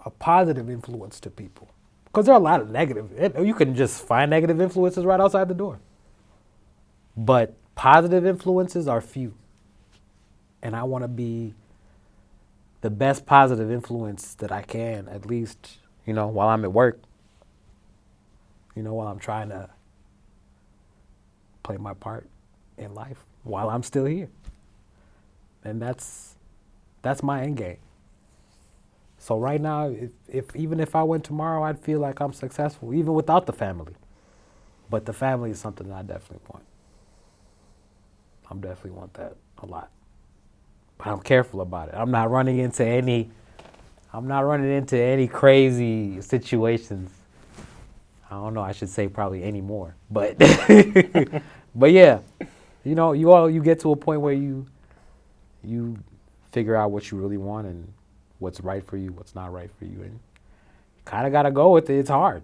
a positive influence to people. Because there are a lot of negative. You can just find negative influences right outside the door. But positive influences are few. And I want to be the best positive influence that I can, at least, you know, while I'm at work. You know, while I'm trying to play my part in life, while I'm still here. And that's my end game. So right now, even if I went tomorrow, I'd feel like I'm successful, even without the family. But the family is something that I definitely want. I definitely want that a lot. But I'm careful about it. I'm not running into any crazy situations. I don't know, I should say probably any more. But but yeah, you know, you get to a point where you figure out what you really want and what's right for you, what's not right for you, and you kind of got to go with it. It's hard,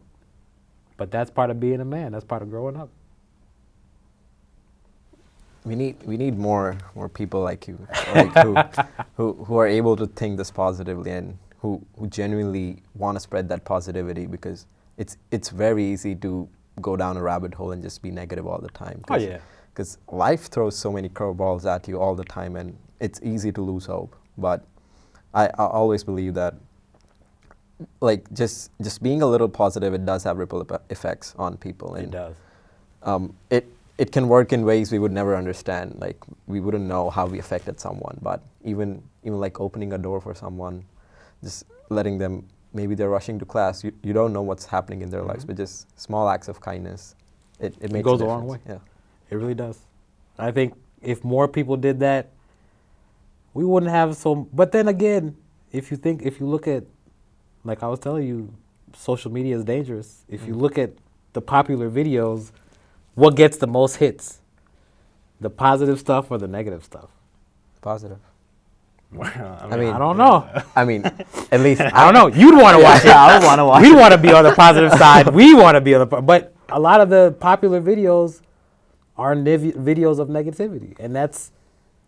but that's part of being a man. That's part of growing up. We need more people like you, like who are able to think this positively and who genuinely want to spread that positivity, because it's very easy to go down a rabbit hole and just be negative all the time. Oh yeah. Because life throws so many curveballs at you all the time, and it's easy to lose hope. But I always believe that, like, just being a little positive, it does have ripple effects on people. And it does. It can work in ways we would never understand. Like, we wouldn't know how we affected someone. But even like opening a door for someone, just letting them, maybe they're rushing to class, you don't know what's happening in their lives, but just small acts of kindness, it makes goes a a long way. Yeah. It really does. I think if more people did that, we wouldn't have so. But then again, if you look at, like I was telling you, social media is dangerous. If you look at the popular videos, what gets the most hits? The positive stuff or the negative stuff? Positive. Well, I mean, I don't know. I mean, at least I don't know. You'd want to watch it. I would want to watch We want to be on the positive side. We want to be on the. But a lot of the popular videos are videos of negativity, and that's,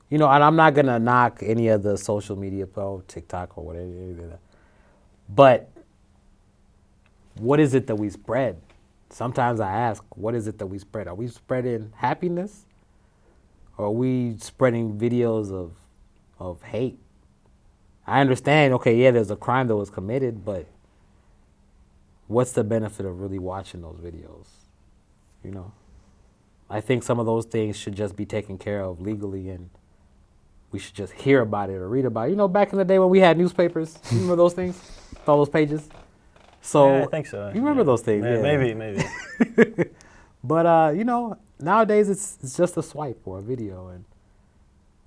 you know. And I'm not gonna knock any of the social media, TikTok or whatever. But what is it that we spread? Sometimes I ask, what is it that we spread? Are we spreading happiness, or are we spreading videos of hate? I understand, okay, yeah, there's a crime that was committed, but what's the benefit of really watching those videos? You know? I think some of those things should just be taken care of legally, and we should just hear about it or read about it. You know, back in the day when we had newspapers, you remember those things? All those pages? So yeah, I think so. You remember those things? Yeah. Maybe. But, you know, nowadays it's just a swipe or a video, and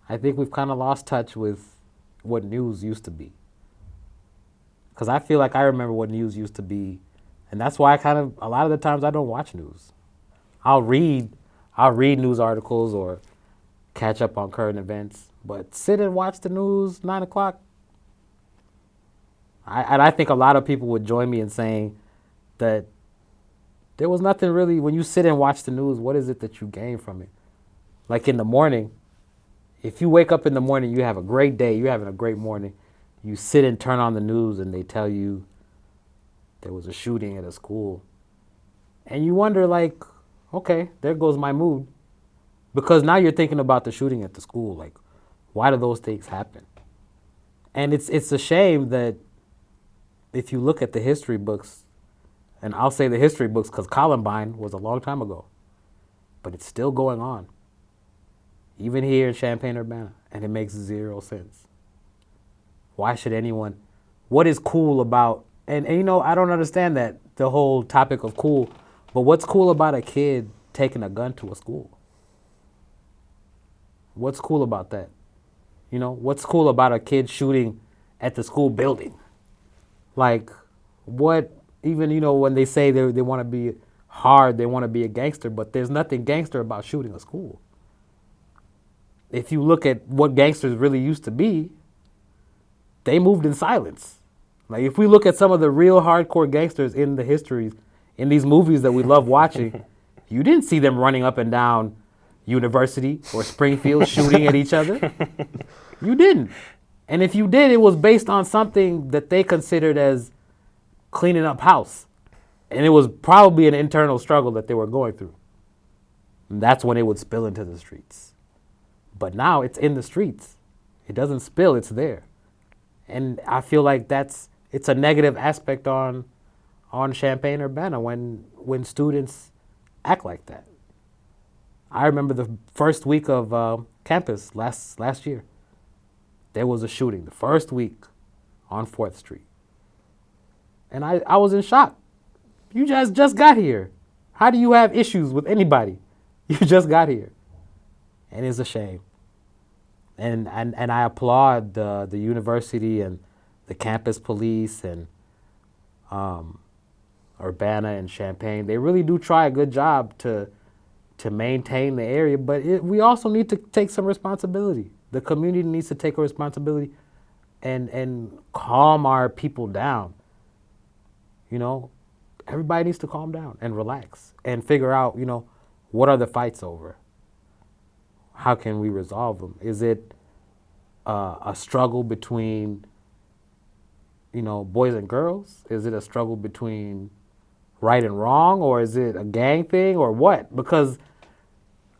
I think we've kind of lost touch with what news used to be. Because I feel like I remember what news used to be, and that's why a lot of the times I don't watch news. I'll read news articles or catch up on current events, But sit and watch the news 9 o'clock. I think a lot of people would join me in saying that there was nothing really, when you sit and watch the news, what is it that you gain from it? Like in the morning, if you wake up in the morning, you have a great day, you're having a great morning, you sit and turn on the news and they tell you there was a shooting at a school. And you wonder like, okay, there goes my mood. Because now you're thinking about the shooting at the school. Like, why do those things happen? And it's a shame that if you look at the history books, and I'll say the history books because Columbine was a long time ago, but it's still going on. Even here in Champaign, Urbana, and it makes zero sense. Why should anyone, what is cool about, and you know, I don't understand that, the whole topic of cool, but what's cool about a kid taking a gun to a school? What's cool about that? You know, what's cool about a kid shooting at the school building? Like, what, even, you know, when they say they want to be hard, they want to be a gangster, but there's nothing gangster about shooting a school. If you look at what gangsters really used to be, they moved in silence. Like, if we look at some of the real hardcore gangsters in the histories, in these movies that we love watching, you didn't see them running up and down University or Springfield shooting at each other. You didn't. And if you did, it was based on something that they considered as cleaning up house. And it was probably an internal struggle that they were going through. And that's when it would spill into the streets. But now it's in the streets. It doesn't spill, it's there. And I feel like it's a negative aspect on Champaign, Urbana when students act like that. I remember the first week of campus last year. There was a shooting the first week on 4th Street. And I was in shock. You just got here. How do you have issues with anybody? You just got here. And it's a shame. And I applaud the university and the campus police and Urbana and Champaign. They really do try a good job to maintain the area, but we also need to take some responsibility. The community needs to take a responsibility and calm our people down. You know, everybody needs to calm down and relax and figure out, you know, what are the fights over? How can we resolve them? Is it a struggle between, you know, boys and girls? Is it a struggle between right and wrong? Or is it a gang thing or what? Because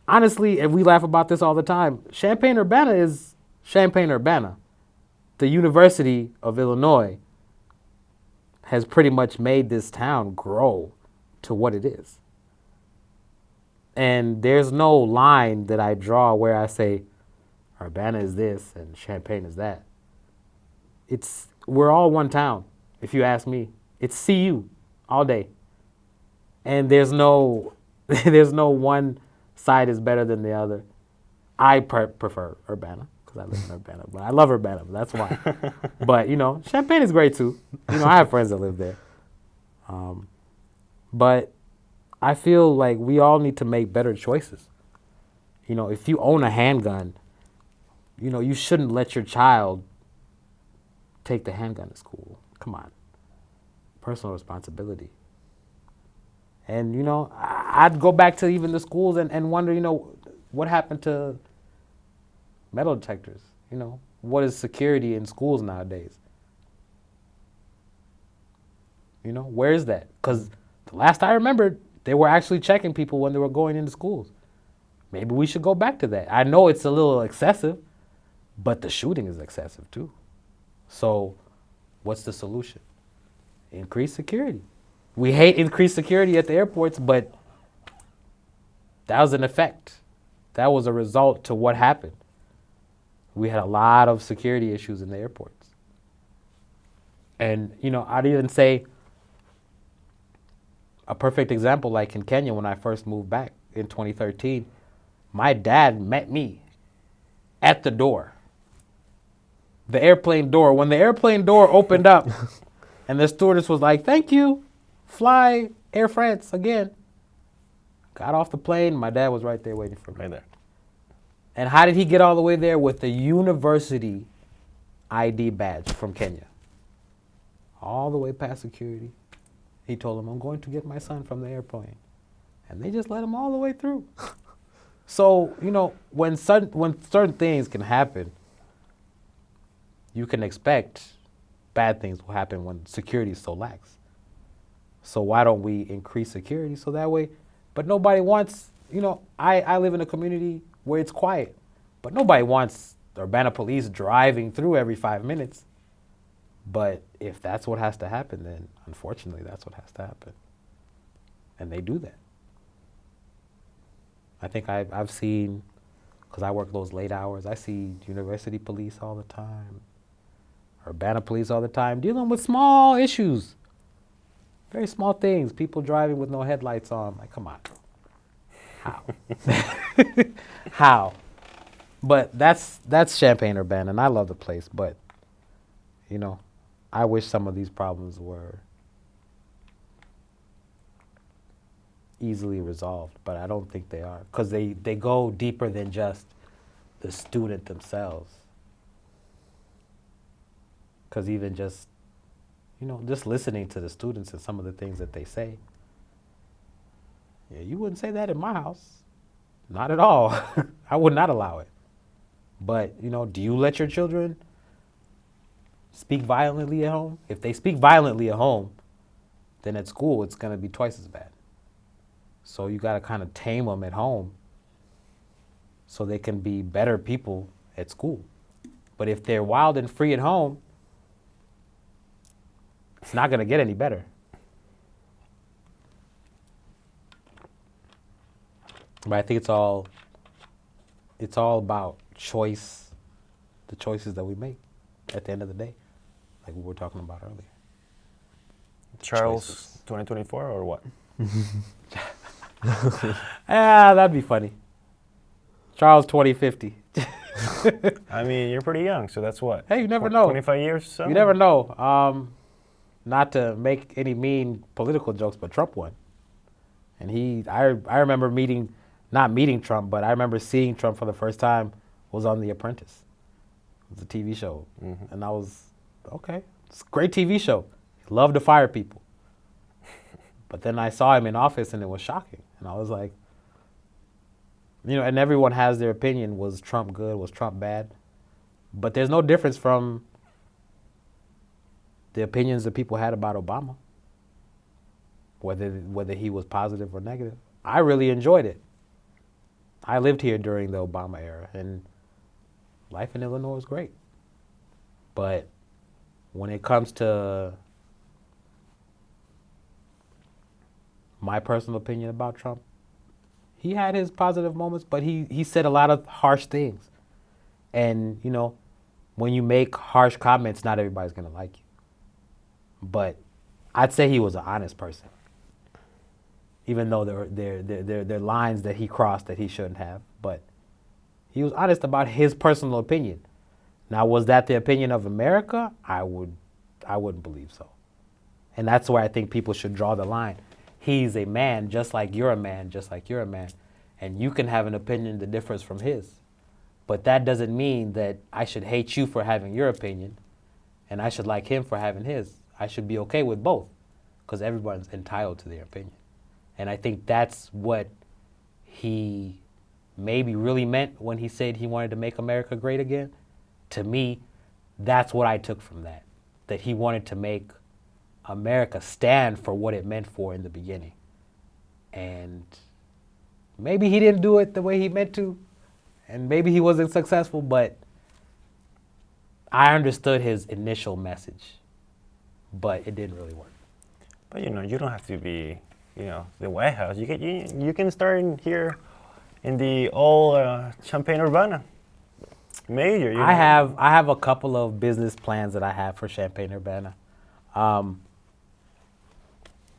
honestly, and we laugh about this all the time, Champaign, Urbana is Champaign, Urbana. The University of Illinois has pretty much made this town grow to what it is. And there's no line that I draw where I say, Urbana is this and Champaign is that. We're all one town, if you ask me. It's CU all day. And there's no one side is better than the other. I prefer Urbana because I live in Urbana, but I love Urbana, that's why. But, you know, Champaign is great too. You know, I have friends that live there. But I feel like we all need to make better choices. You know, if you own a handgun, you know, you shouldn't let your child take the handgun to school. Come on. Personal responsibility. And, you know, I'd go back to even the schools and wonder, you know, what happened to metal detectors? You know, what is security in schools nowadays? You know, where is that? Because the last I remembered, they were actually checking people when they were going into schools. Maybe we should go back to that. I know it's a little excessive, but the shooting is excessive too. So what's the solution? Increase security. We hate increased security at the airports, but that was an effect. That was a result to what happened. We had a lot of security issues in the airports. And, you know, I'd even say a perfect example, like in Kenya when I first moved back in 2013, my dad met me at the door. The airplane door. When the airplane door opened up and the stewardess was like, "Thank you, fly Air France again." Got off the plane, my dad was right there waiting for me. Right there. And how did he get all the way there? With the university ID badge from Kenya. All the way past security. He told them, I'm going to get my son from the airplane. And they just let him all the way through. So, you know, when certain things can happen, you can expect bad things will happen when security is so lax. So why don't we increase security so that way? But nobody wants, you know, I live in a community where it's quiet, but nobody wants the Urbana police driving through every 5 minutes. But if that's what has to happen, then unfortunately that's what has to happen. And they do that. I think I've seen, because I work those late hours, I see university police all the time, Urbana police all the time, dealing with small issues. Very small things. People driving with no headlights on. Like, come on. How? How? But that's Champaign-Urbana, and I love the place. But, you know, I wish some of these problems were easily resolved, but I don't think they are, because they go deeper than just the student themselves. Because even just, you know, just listening to the students and some of the things that they say, yeah, you wouldn't say that in my house. Not at all. I would not allow it. But, you know, do you let your children speak violently at home? If they speak violently at home, then at school it's going to be twice as bad. So you got to kind of tame them at home so they can be better people at school. But if they're wild and free at home, it's not going to get any better. But I think it's all about choice, the choices that we make at the end of the day, like we were talking about earlier. Charles, Choices. 2024 or what? That'd be funny. Charles 2050. I mean, you're pretty young, so that's what? Hey, you never know. 25 years or so? You never know. Not to make any mean political jokes, but Trump won. And I remember not meeting Trump, but I remember seeing Trump for the first time was on The Apprentice. It was a TV show. Mm-hmm. And I was, okay, it's a great TV show. He loved to fire people. But then I saw him in office and it was shocking. And I was like, you know, and everyone has their opinion. Was Trump good? Was Trump bad? But there's no difference from the opinions that people had about Obama, whether he was positive or negative. I really enjoyed it. I lived here during the Obama era, and life in Illinois was great. But when it comes to my personal opinion about Trump, he had his positive moments, but he said a lot of harsh things. And, you know, when you make harsh comments, not everybody's going to like you. But I'd say he was an honest person, even though there are lines that he crossed that he shouldn't have. But he was honest about his personal opinion. Now, was that the opinion of America? I wouldn't believe so. And that's where I think people should draw the line. He's a man, just like you're a man, just like you're a man. And you can have an opinion that differs from his. But that doesn't mean that I should hate you for having your opinion and I should like him for having his. I should be okay with both because everyone's entitled to their opinion. And I think that's what he maybe really meant when he said he wanted to make America great again. To me, that's what I took from that he wanted to make America stand for what it meant for in the beginning. And maybe he didn't do it the way he meant to, and maybe he wasn't successful, but I understood his initial message, but it didn't really work. But, you know, you don't have to be, you know, the White House. You can start in here in the old Champaign-Urbana. Major. You know. I have a couple of business plans that I have for Champaign-Urbana.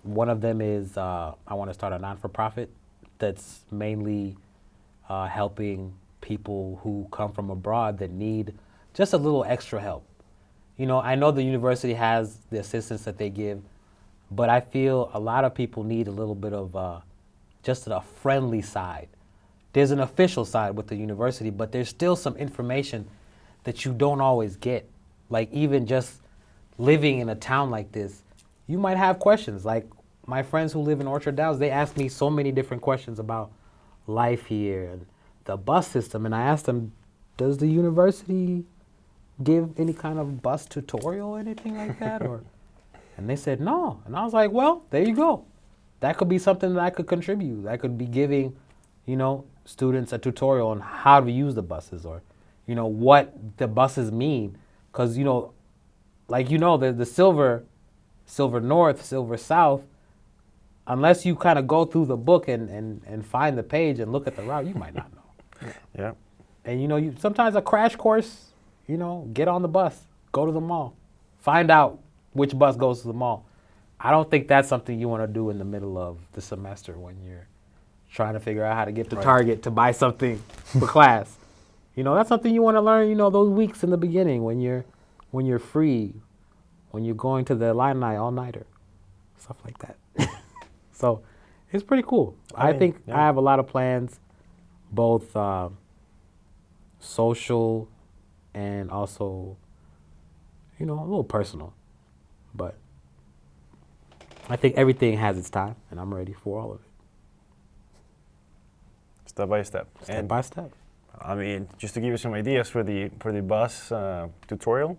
One of them is I want to start a non-for-profit that's mainly helping people who come from abroad that need just a little extra help. You know, I know the university has the assistance that they give, but I feel a lot of people need a little bit of just a friendly side. there's an official side with the university, but there's still some information that you don't always get. Like even just living in a town like this, you might have questions. Like my friends who live in Orchard Downs, they ask me so many different questions about life here and the bus system. And I asked them, does the university give any kind of bus tutorial or anything like that? And they said no. And I was like, well, there you go. That could be something that I could contribute. I could be giving, students a tutorial on how to use the buses or, what the buses mean. Because, the Silver North, Silver South, unless you kind of go through the book and find the page and look at the route, you might not know. Yeah. And, you sometimes a crash course, get on the bus, go to the mall, find out which bus goes to the mall. I don't think that's something you want to do in the middle of the semester when you're trying to figure out how to get to Target to buy something for class. That's something you want to learn, those weeks in the beginning when you're free, when you're going to the Illini all-nighter, stuff like that. So it's pretty cool. I think I have a lot of plans, both social and also, a little personal. But I think everything has its time, and I'm ready for all of it. Step by step. Step by step. I mean, just to give you some ideas for the bus tutorial,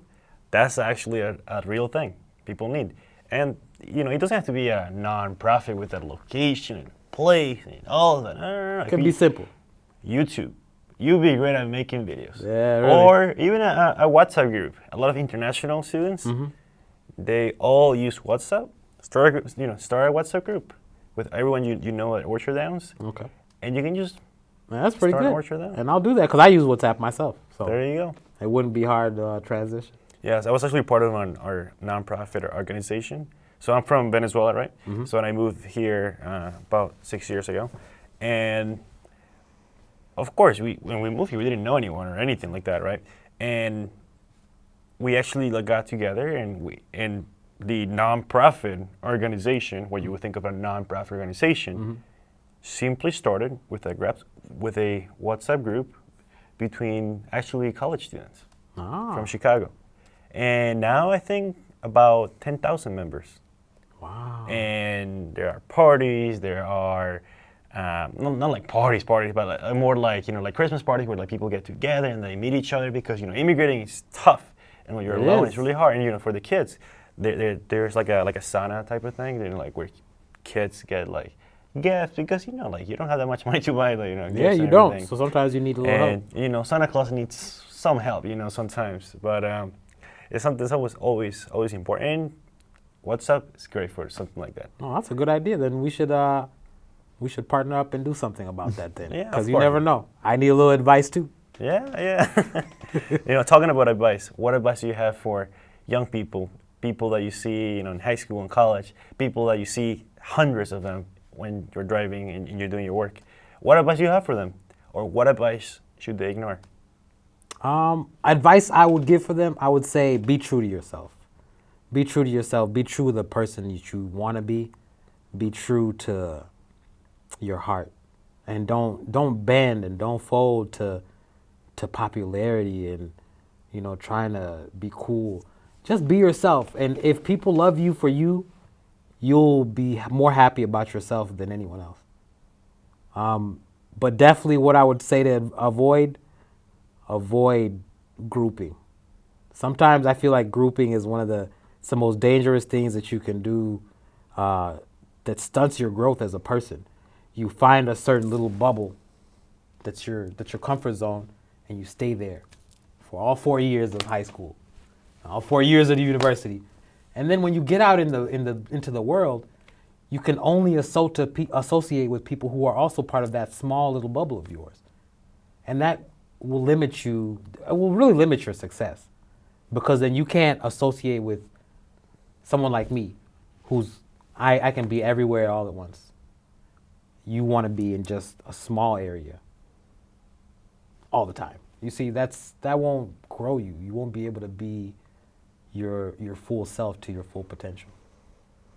that's actually a real thing people need. And, it doesn't have to be a non-profit with a location and place and all of that. No. It can be simple. YouTube. You'll be great at making videos. Yeah, really. Or even a WhatsApp group. A lot of international students, they all use WhatsApp. Start a WhatsApp group with everyone you know at Orchard Downs. Okay. And you can just that's pretty start good. Orchard Downs. And I'll do that because I use WhatsApp myself. So there you go. It wouldn't be hard to transition. Yes, I was actually part of our nonprofit organization. So I'm from Venezuela, right? So when I moved here about 6 years ago, and of course, when we moved here, we didn't know anyone or anything like that, right? And we actually got together, and the nonprofit organization, what you would think of a nonprofit organization, simply started with a WhatsApp group between actually college students from Chicago. And now I think about 10,000 members. Wow. And there are parties, there are, not like parties, but more like, like Christmas parties where people get together and they meet each other because, immigrating is tough. And when you're alone, it's really hard. And, for the kids, there's like a Santa type of thing, where kids get gifts because, you don't have that much money to buy, gifts. Yeah, you don't. So sometimes you need a little help. And, Santa Claus needs some help, sometimes. But it's something that's always important. And WhatsApp is great for something like that. Oh, that's a good idea. Then we should partner up and do something about that then. Yeah, because you never know. I need a little advice too. Yeah. Talking about advice, what advice do you have for young people that you see, in high school and college, people that you see hundreds of them when you're driving and you're doing your work? What advice do you have for them, or what advice should they ignore? Advice I would give for them, I would say be true to yourself. Be true to yourself. Be true to the person that you want to be. Be true to your heart, and don't bend and don't fold to popularity and trying to be cool. Just be yourself, and if people love you for you, you'll be more happy about yourself than anyone else. But definitely, what I would say to avoid grouping. Sometimes I feel like grouping is one of the most dangerous things that you can do that stunts your growth as a person. You find a certain little bubble that's your comfort zone, and you stay there for all 4 years of high school, all 4 years of the university. And then when you get out into the world, you can only associate with people who are also part of that small little bubble of yours. And that will really limit your success, because then you can't associate with someone like me, I can be everywhere all at once. You want to be in just a small area all the time. You see, that won't grow you. You won't be able to be your full self to your full potential.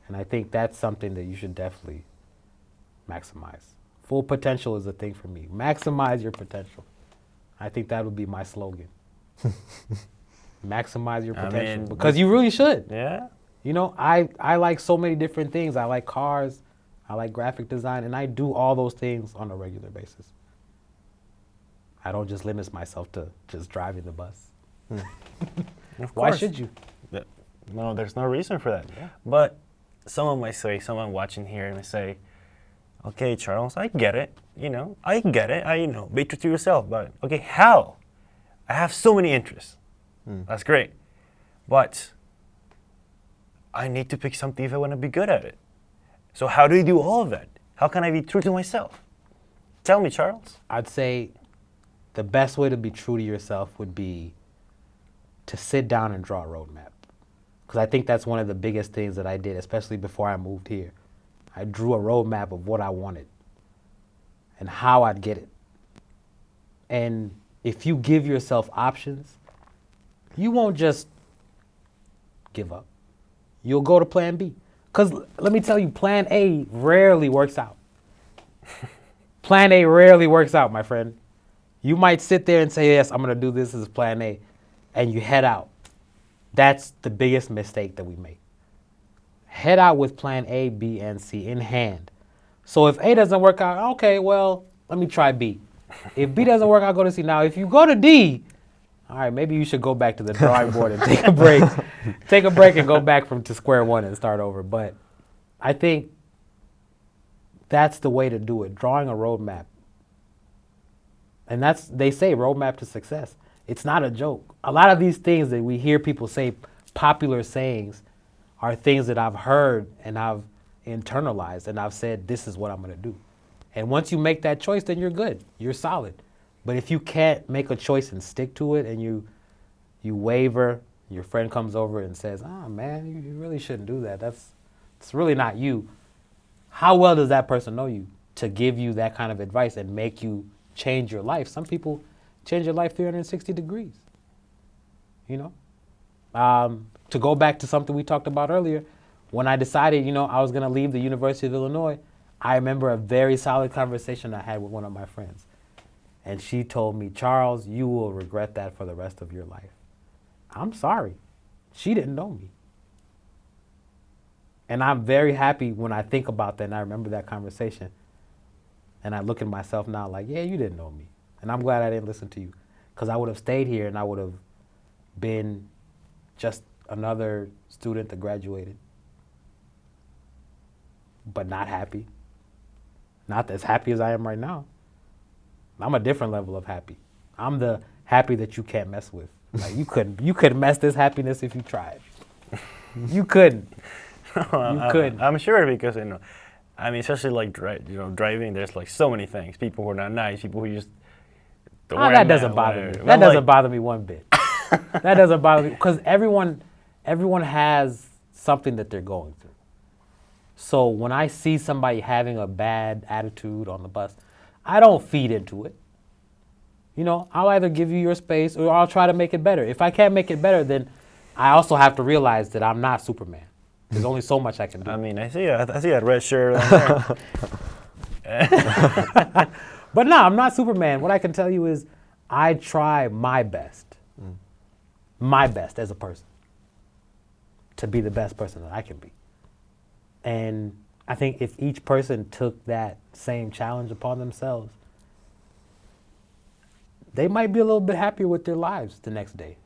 And I think that's something that you should definitely maximize. Full potential is a thing for me. Maximize your potential. I think that would be my slogan. Maximize your potential. Because you really should. Yeah. You know, I like so many different things. I like cars. I like graphic design. And I do all those things on a regular basis. I don't just limit myself to just driving the bus. Why should you? No, there's no reason for that. Yeah. But someone watching here may say, okay, Charles, I get it. You know, I get it. Be true to yourself. But okay, how? I have so many interests. That's great. But I need to pick something if I want to be good at it. So how do you do all of that? How can I be true to myself? Tell me, Charles. I'd say the best way to be true to yourself would be to sit down and draw a roadmap. Because I think that's one of the biggest things that I did, especially before I moved here. I drew a roadmap of what I wanted and how I'd get it. And if you give yourself options, you won't just give up. You'll go to plan B. Because let me tell you, plan A rarely works out. Plan A rarely works out, my friend. You might sit there and say, yes, I'm going to do this as plan A, and you head out. That's the biggest mistake that we make. Head out with plan A, B, and C in hand. So if A doesn't work out, okay, well, let me try B. If B doesn't work out, go to C. Now, if you go to D, all right, maybe you should go back to the drawing board and take a break. Take a break and go back to square one and start over. But I think that's the way to do it, drawing a roadmap. And they say roadmap to success. It's not a joke. A lot of these things that we hear people say, popular sayings, are things that I've heard and I've internalized and I've said, this is what I'm going to do. And once you make that choice, then you're good. You're solid. But if you can't make a choice and stick to it and you waver, your friend comes over and says, man, you really shouldn't do that. It's really not you. How well does that person know you to give you that kind of advice and make you change your life? Some people change your life 360 degrees, you know? To go back to something we talked about earlier, when I decided, I was going to leave the University of Illinois, I remember a very solid conversation I had with one of my friends. And she told me, Charles, you will regret that for the rest of your life. I'm sorry. She didn't know me. And I'm very happy when I think about that and I remember that conversation. And I look at myself now like, yeah, you didn't know me. And I'm glad I didn't listen to you. Because I would have stayed here and I would have been just another student that graduated. But not happy. Not as happy as I am right now. I'm a different level of happy. I'm the happy that you can't mess with. Like you couldn't mess this happiness if you tried. You couldn't. You couldn't. I'm sure because especially like driving. There's like so many things. People who are not nice. People who just don't wear that doesn't bother me. That doesn't bother me one bit. That doesn't bother me because everyone has something that they're going through. So when I see somebody having a bad attitude on the bus, I don't feed into it. I'll either give you your space or I'll try to make it better. If I can't make it better, then I also have to realize that I'm not Superman. There's only so much I can do. I see a red shirt on there. But no, I'm not Superman. What I can tell you is I try my best as a person to be the best person that I can be. And I think if each person took that same challenge upon themselves, they might be a little bit happier with their lives the next day.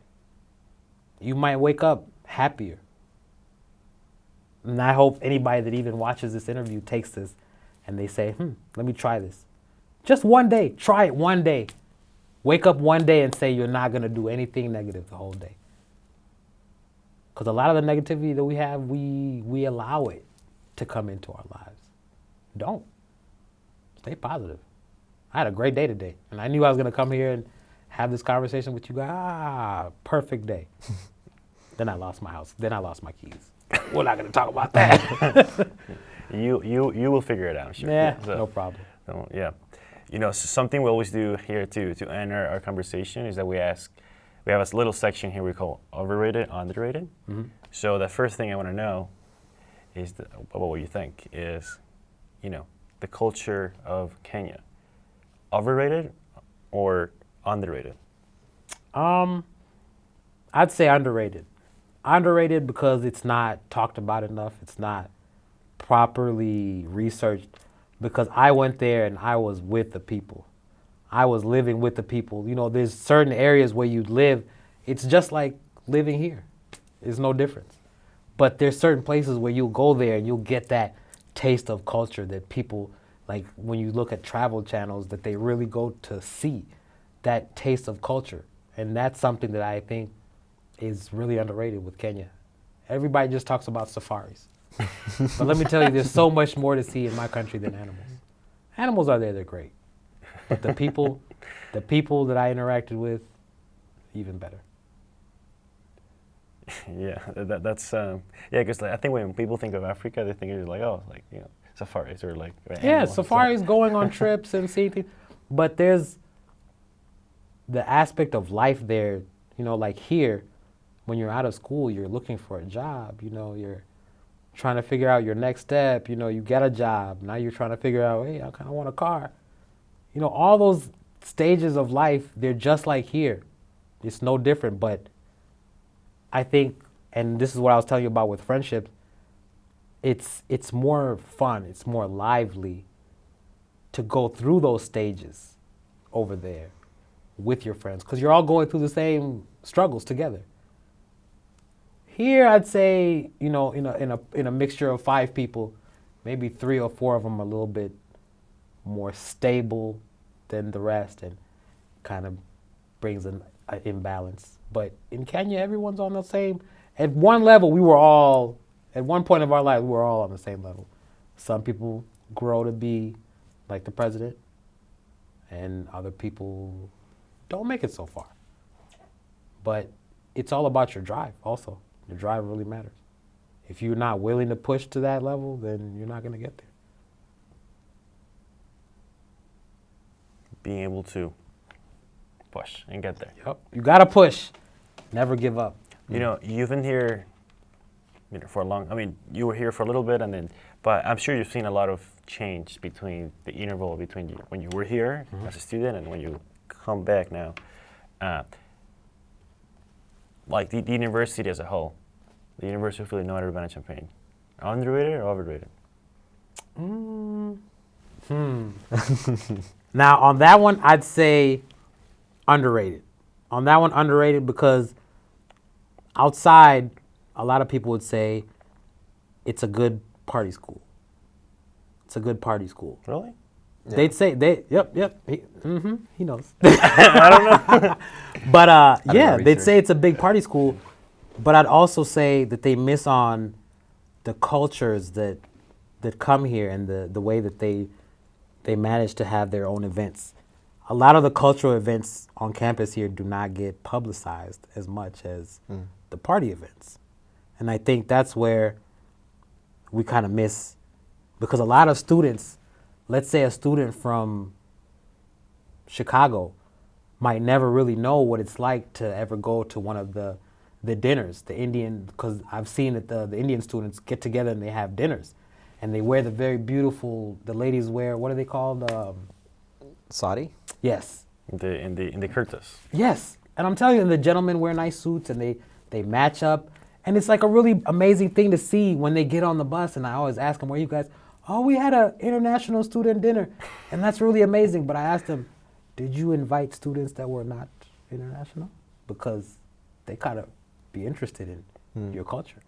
You might wake up happier. And I hope anybody that even watches this interview takes this and they say, let me try this. Just one day. Try it one day. Wake up one day and say you're not going to do anything negative the whole day. Because a lot of the negativity that we have, we allow it to come into our lives. Don't. Stay positive. I had a great day today, and I knew I was going to come here and have this conversation with you guys. Perfect day. Then I lost my house. Then I lost my keys. We're not going to talk about that. You will figure it out, I'm sure. Yeah, no problem. So, yeah. Something we always do here to end our conversation is that we have a little section here we call overrated, underrated. Mm-hmm. So the first thing I want to know is about what you think is, the culture of Kenya? Overrated or underrated? I'd say underrated. Underrated because it's not talked about enough. It's not properly researched. Because I went there and I was with the people. I was living with the people. You know, there's certain areas where you live, it's just like living here. There's no difference. But there's certain places where you'll go there and you'll get that taste of culture that people, like when you look at travel channels, that they really go to see that taste of culture. And that's something that I think is really underrated with Kenya. Everybody just talks about safaris. But let me tell you, there's so much more to see in my country than animals. Animals are there, they're great. But the people that I interacted with, even better. Yeah, that's yeah. Because I think when people think of Africa, they think it's like, oh, like, you know, safaris or like Yeah, animals. safaris, going on trips and seeing things. But there's the aspect of life there. You know, like here, when you're out of school, you're looking for a job. You know, you're trying to figure out your next step. You know, you get a job. Now you're trying to figure out, hey, I kind of want a car. You know, all those stages of life, they're just like here. It's no different, but I think, and this is what I was telling you about with friendships, it's more fun, it's more lively to go through those stages over there with your friends, because you're all going through the same struggles together. Here, I'd say, you know, in a mixture of 5 people, maybe 3 or 4 of them are a little bit more stable than the rest, and kind of brings an imbalance. But in Kenya, everyone's on the same. At one level, at one point of our life, we were all on the same level. Some people grow to be like the president, and other people don't make it so far. But it's all about your drive also. Your drive really matters. If you're not willing to push to that level, then you're not going to get there. Being able to push and get there. Yep. You got to push. Never give up. You know, you've been here, you know, for a long. I mean, you were here for a little bit, and then, but I'm sure you've seen a lot of change between the interval between you, when you were here as a student and when you come back now. Like the university as a whole, the University of Illinois Urbana-Champaign, underrated or overrated? Now, on that one, I'd say underrated. On that one, underrated because outside, a lot of people would say it's a good party school. It's a good party school. Really? Yeah. They'd say, yep, he knows. I don't know. But yeah, my they'd research. say it's a big party school, but I'd also say that they miss on the cultures that come here and the way that they manage to have their own events. A lot of the cultural events on campus here do not get publicized as much as the party events. And I think that's where we kind of miss, because a lot of students, let's say a student from Chicago might never really know what it's like to ever go to one of the dinners, the Indian, because I've seen that the Indian students get together and they have dinners. And they wear the very beautiful, the ladies wear, what are they called? Sari? Yes. In the Curtis. Yes. And I'm telling you, the gentlemen wear nice suits and they match up. And it's like a really amazing thing to see when they get on the bus. And I always ask them, where you guys? Oh, we had an international student dinner. And that's really amazing. But I asked them, did you invite students that were not international? Because they kind of be interested in your culture.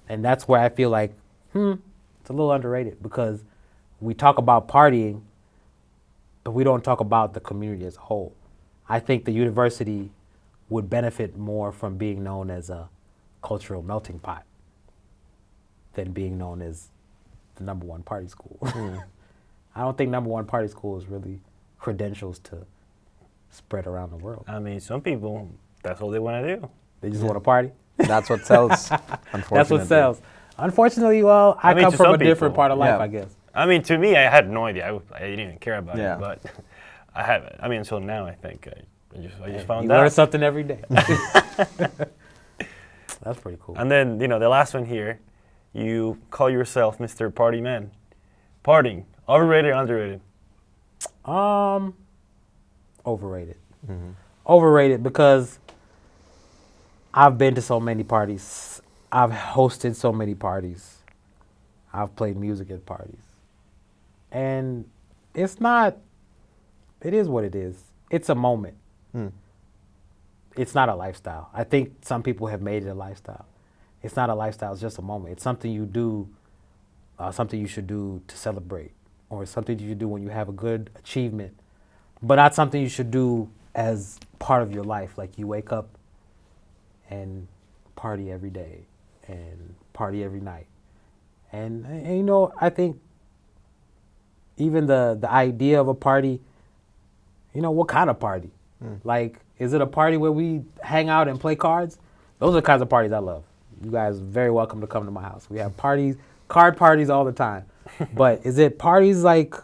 And that's where I feel like, it's a little underrated, because we talk about partying, but we don't talk about the community as a whole. I think the university would benefit more from being known as a cultural melting pot than being known as the #1 party school. I don't think #1 party school is really credentials to spread around the world. I mean, some people, that's all they want to do. They just want to party. That's what sells, unfortunately. That's what sells. Unfortunately, well, I mean, come to from some a different people, part of life, yeah. I guess. I mean, to me, I had no idea. I didn't even care about Yeah. it, but I have it. I mean, until now, I think I just found You out. learn something every day. That's pretty cool. And then, you know, the last one here, you call yourself Mr. Party Man. Partying Overrated or underrated? Overrated. Overrated because I've been to so many parties. I've hosted so many parties. I've played music at parties. And it's not, it is what it is. It's a moment. It's not a lifestyle. I think some people have made it a lifestyle. It's not a lifestyle, it's just a moment. It's something you do, something you should do to celebrate, or something you should do when you have a good achievement, but not something you should do as part of your life. Like you wake up and party every day and party every night. And you know, I think even the idea of a party, you know, what kind of party? Like, is it a party where we hang out and play cards? Those are the kinds of parties I love. You guys are very welcome to come to my house. We have parties, card parties all the time. But is it parties like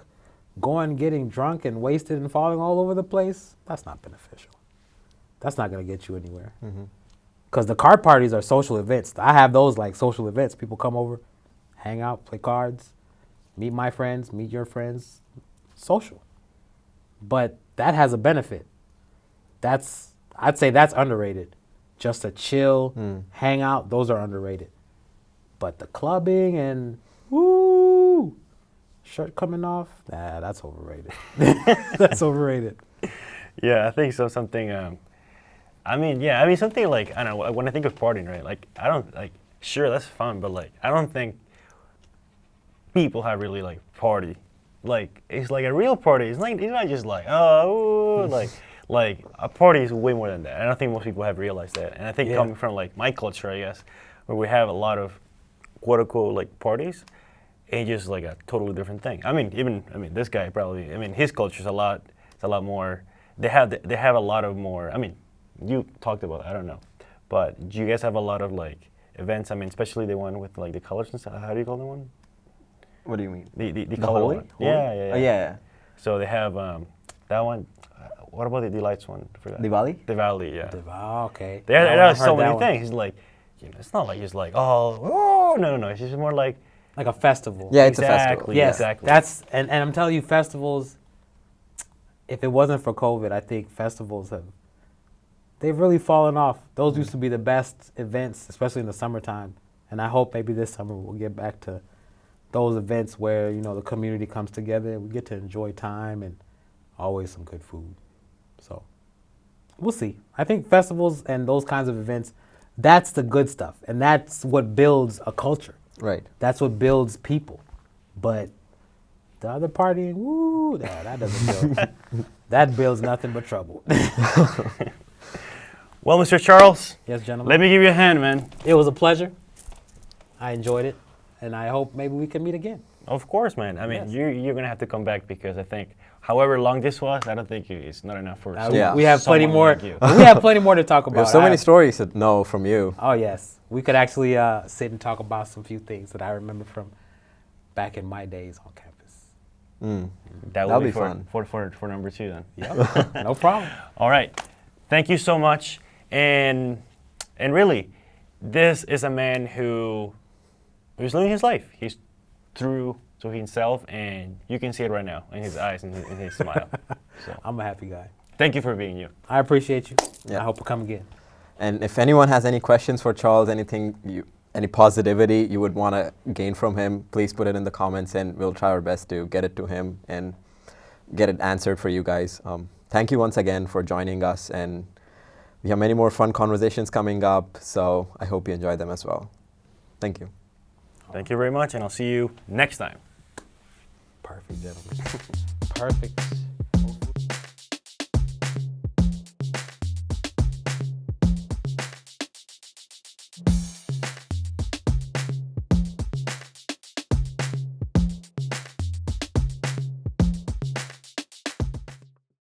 going, getting drunk and wasted and falling all over the place? That's not beneficial. That's not going to get you anywhere. Because the card parties are social events. I have those like social events. People come over, hang out, play cards, meet my friends, meet your friends, social. But that has a benefit. I'd say that's underrated. Just a chill, hang out, those are underrated. But the clubbing and woo, shirt coming off, that's overrated. That's overrated. Yeah, I think so. Something, something like, I don't know, when I think of partying, right? Like, I don't, like, sure, that's fun, but like, I don't think people have really like party. Like, it's like a real party. It's not just like, oh, like a party is way more than that. I don't think most people have realized that. And I think coming from like my culture, I guess, where we have a lot of quote unquote like parties, it's just like a totally different thing. This guy probably, his culture is a lot more, they have a lot of more, you talked about, I don't know, but do you guys have a lot of like events? Especially the one with like the colors and stuff. How do you call that one? What do you mean? The color Holi? one. Yeah. Oh, yeah. So they have that one. What about the lights one? I forgot. Diwali? Diwali, yeah. Okay. There are so many things. Like, it's not like just like, no. It's just more like a festival. Yeah, it's a festival. Yes, exactly. That's and I'm telling you, festivals. If it wasn't for COVID, I think festivals they've really fallen off. Those used to be the best events, especially in the summertime. And I hope maybe this summer we'll get back to those events where the community comes together and we get to enjoy time and always some good food. So we'll see. I think festivals and those kinds of events, that's the good stuff. And that's what builds a culture. Right. That's what builds people. But the other partying, that doesn't build. That builds nothing but trouble. Well, Mr. Charles. Yes, gentlemen. Let me give you a hand, man. It was a pleasure. I enjoyed it. And I hope maybe we can meet again. Of course, man. Yes. You're going to have to come back because I think however long this was, I don't think it's not enough for We have plenty someone more. like you. We have plenty more to talk about. We have so many stories to know from you. Oh, yes. We could actually sit and talk about some few things that I remember from back in my days on campus. That'll be fun. For number 2 then. Yeah, no problem. All right. Thank you so much. And really, this is a man who's living his life. He's true to himself, and you can see it right now in his eyes and in his smile. So, I'm a happy guy. thank you for being you. I appreciate you. Yeah. I hope you come again. And if anyone has any questions for Charles, any positivity you would want to gain from him, please put it in the comments and we'll try our best to get it to him and get it answered for you guys. Thank you once again for joining us, and we have many more fun conversations coming up, so I hope you enjoy them as well. Thank you. Thank you very much, and I'll see you next time. Perfect, gentlemen. Perfect.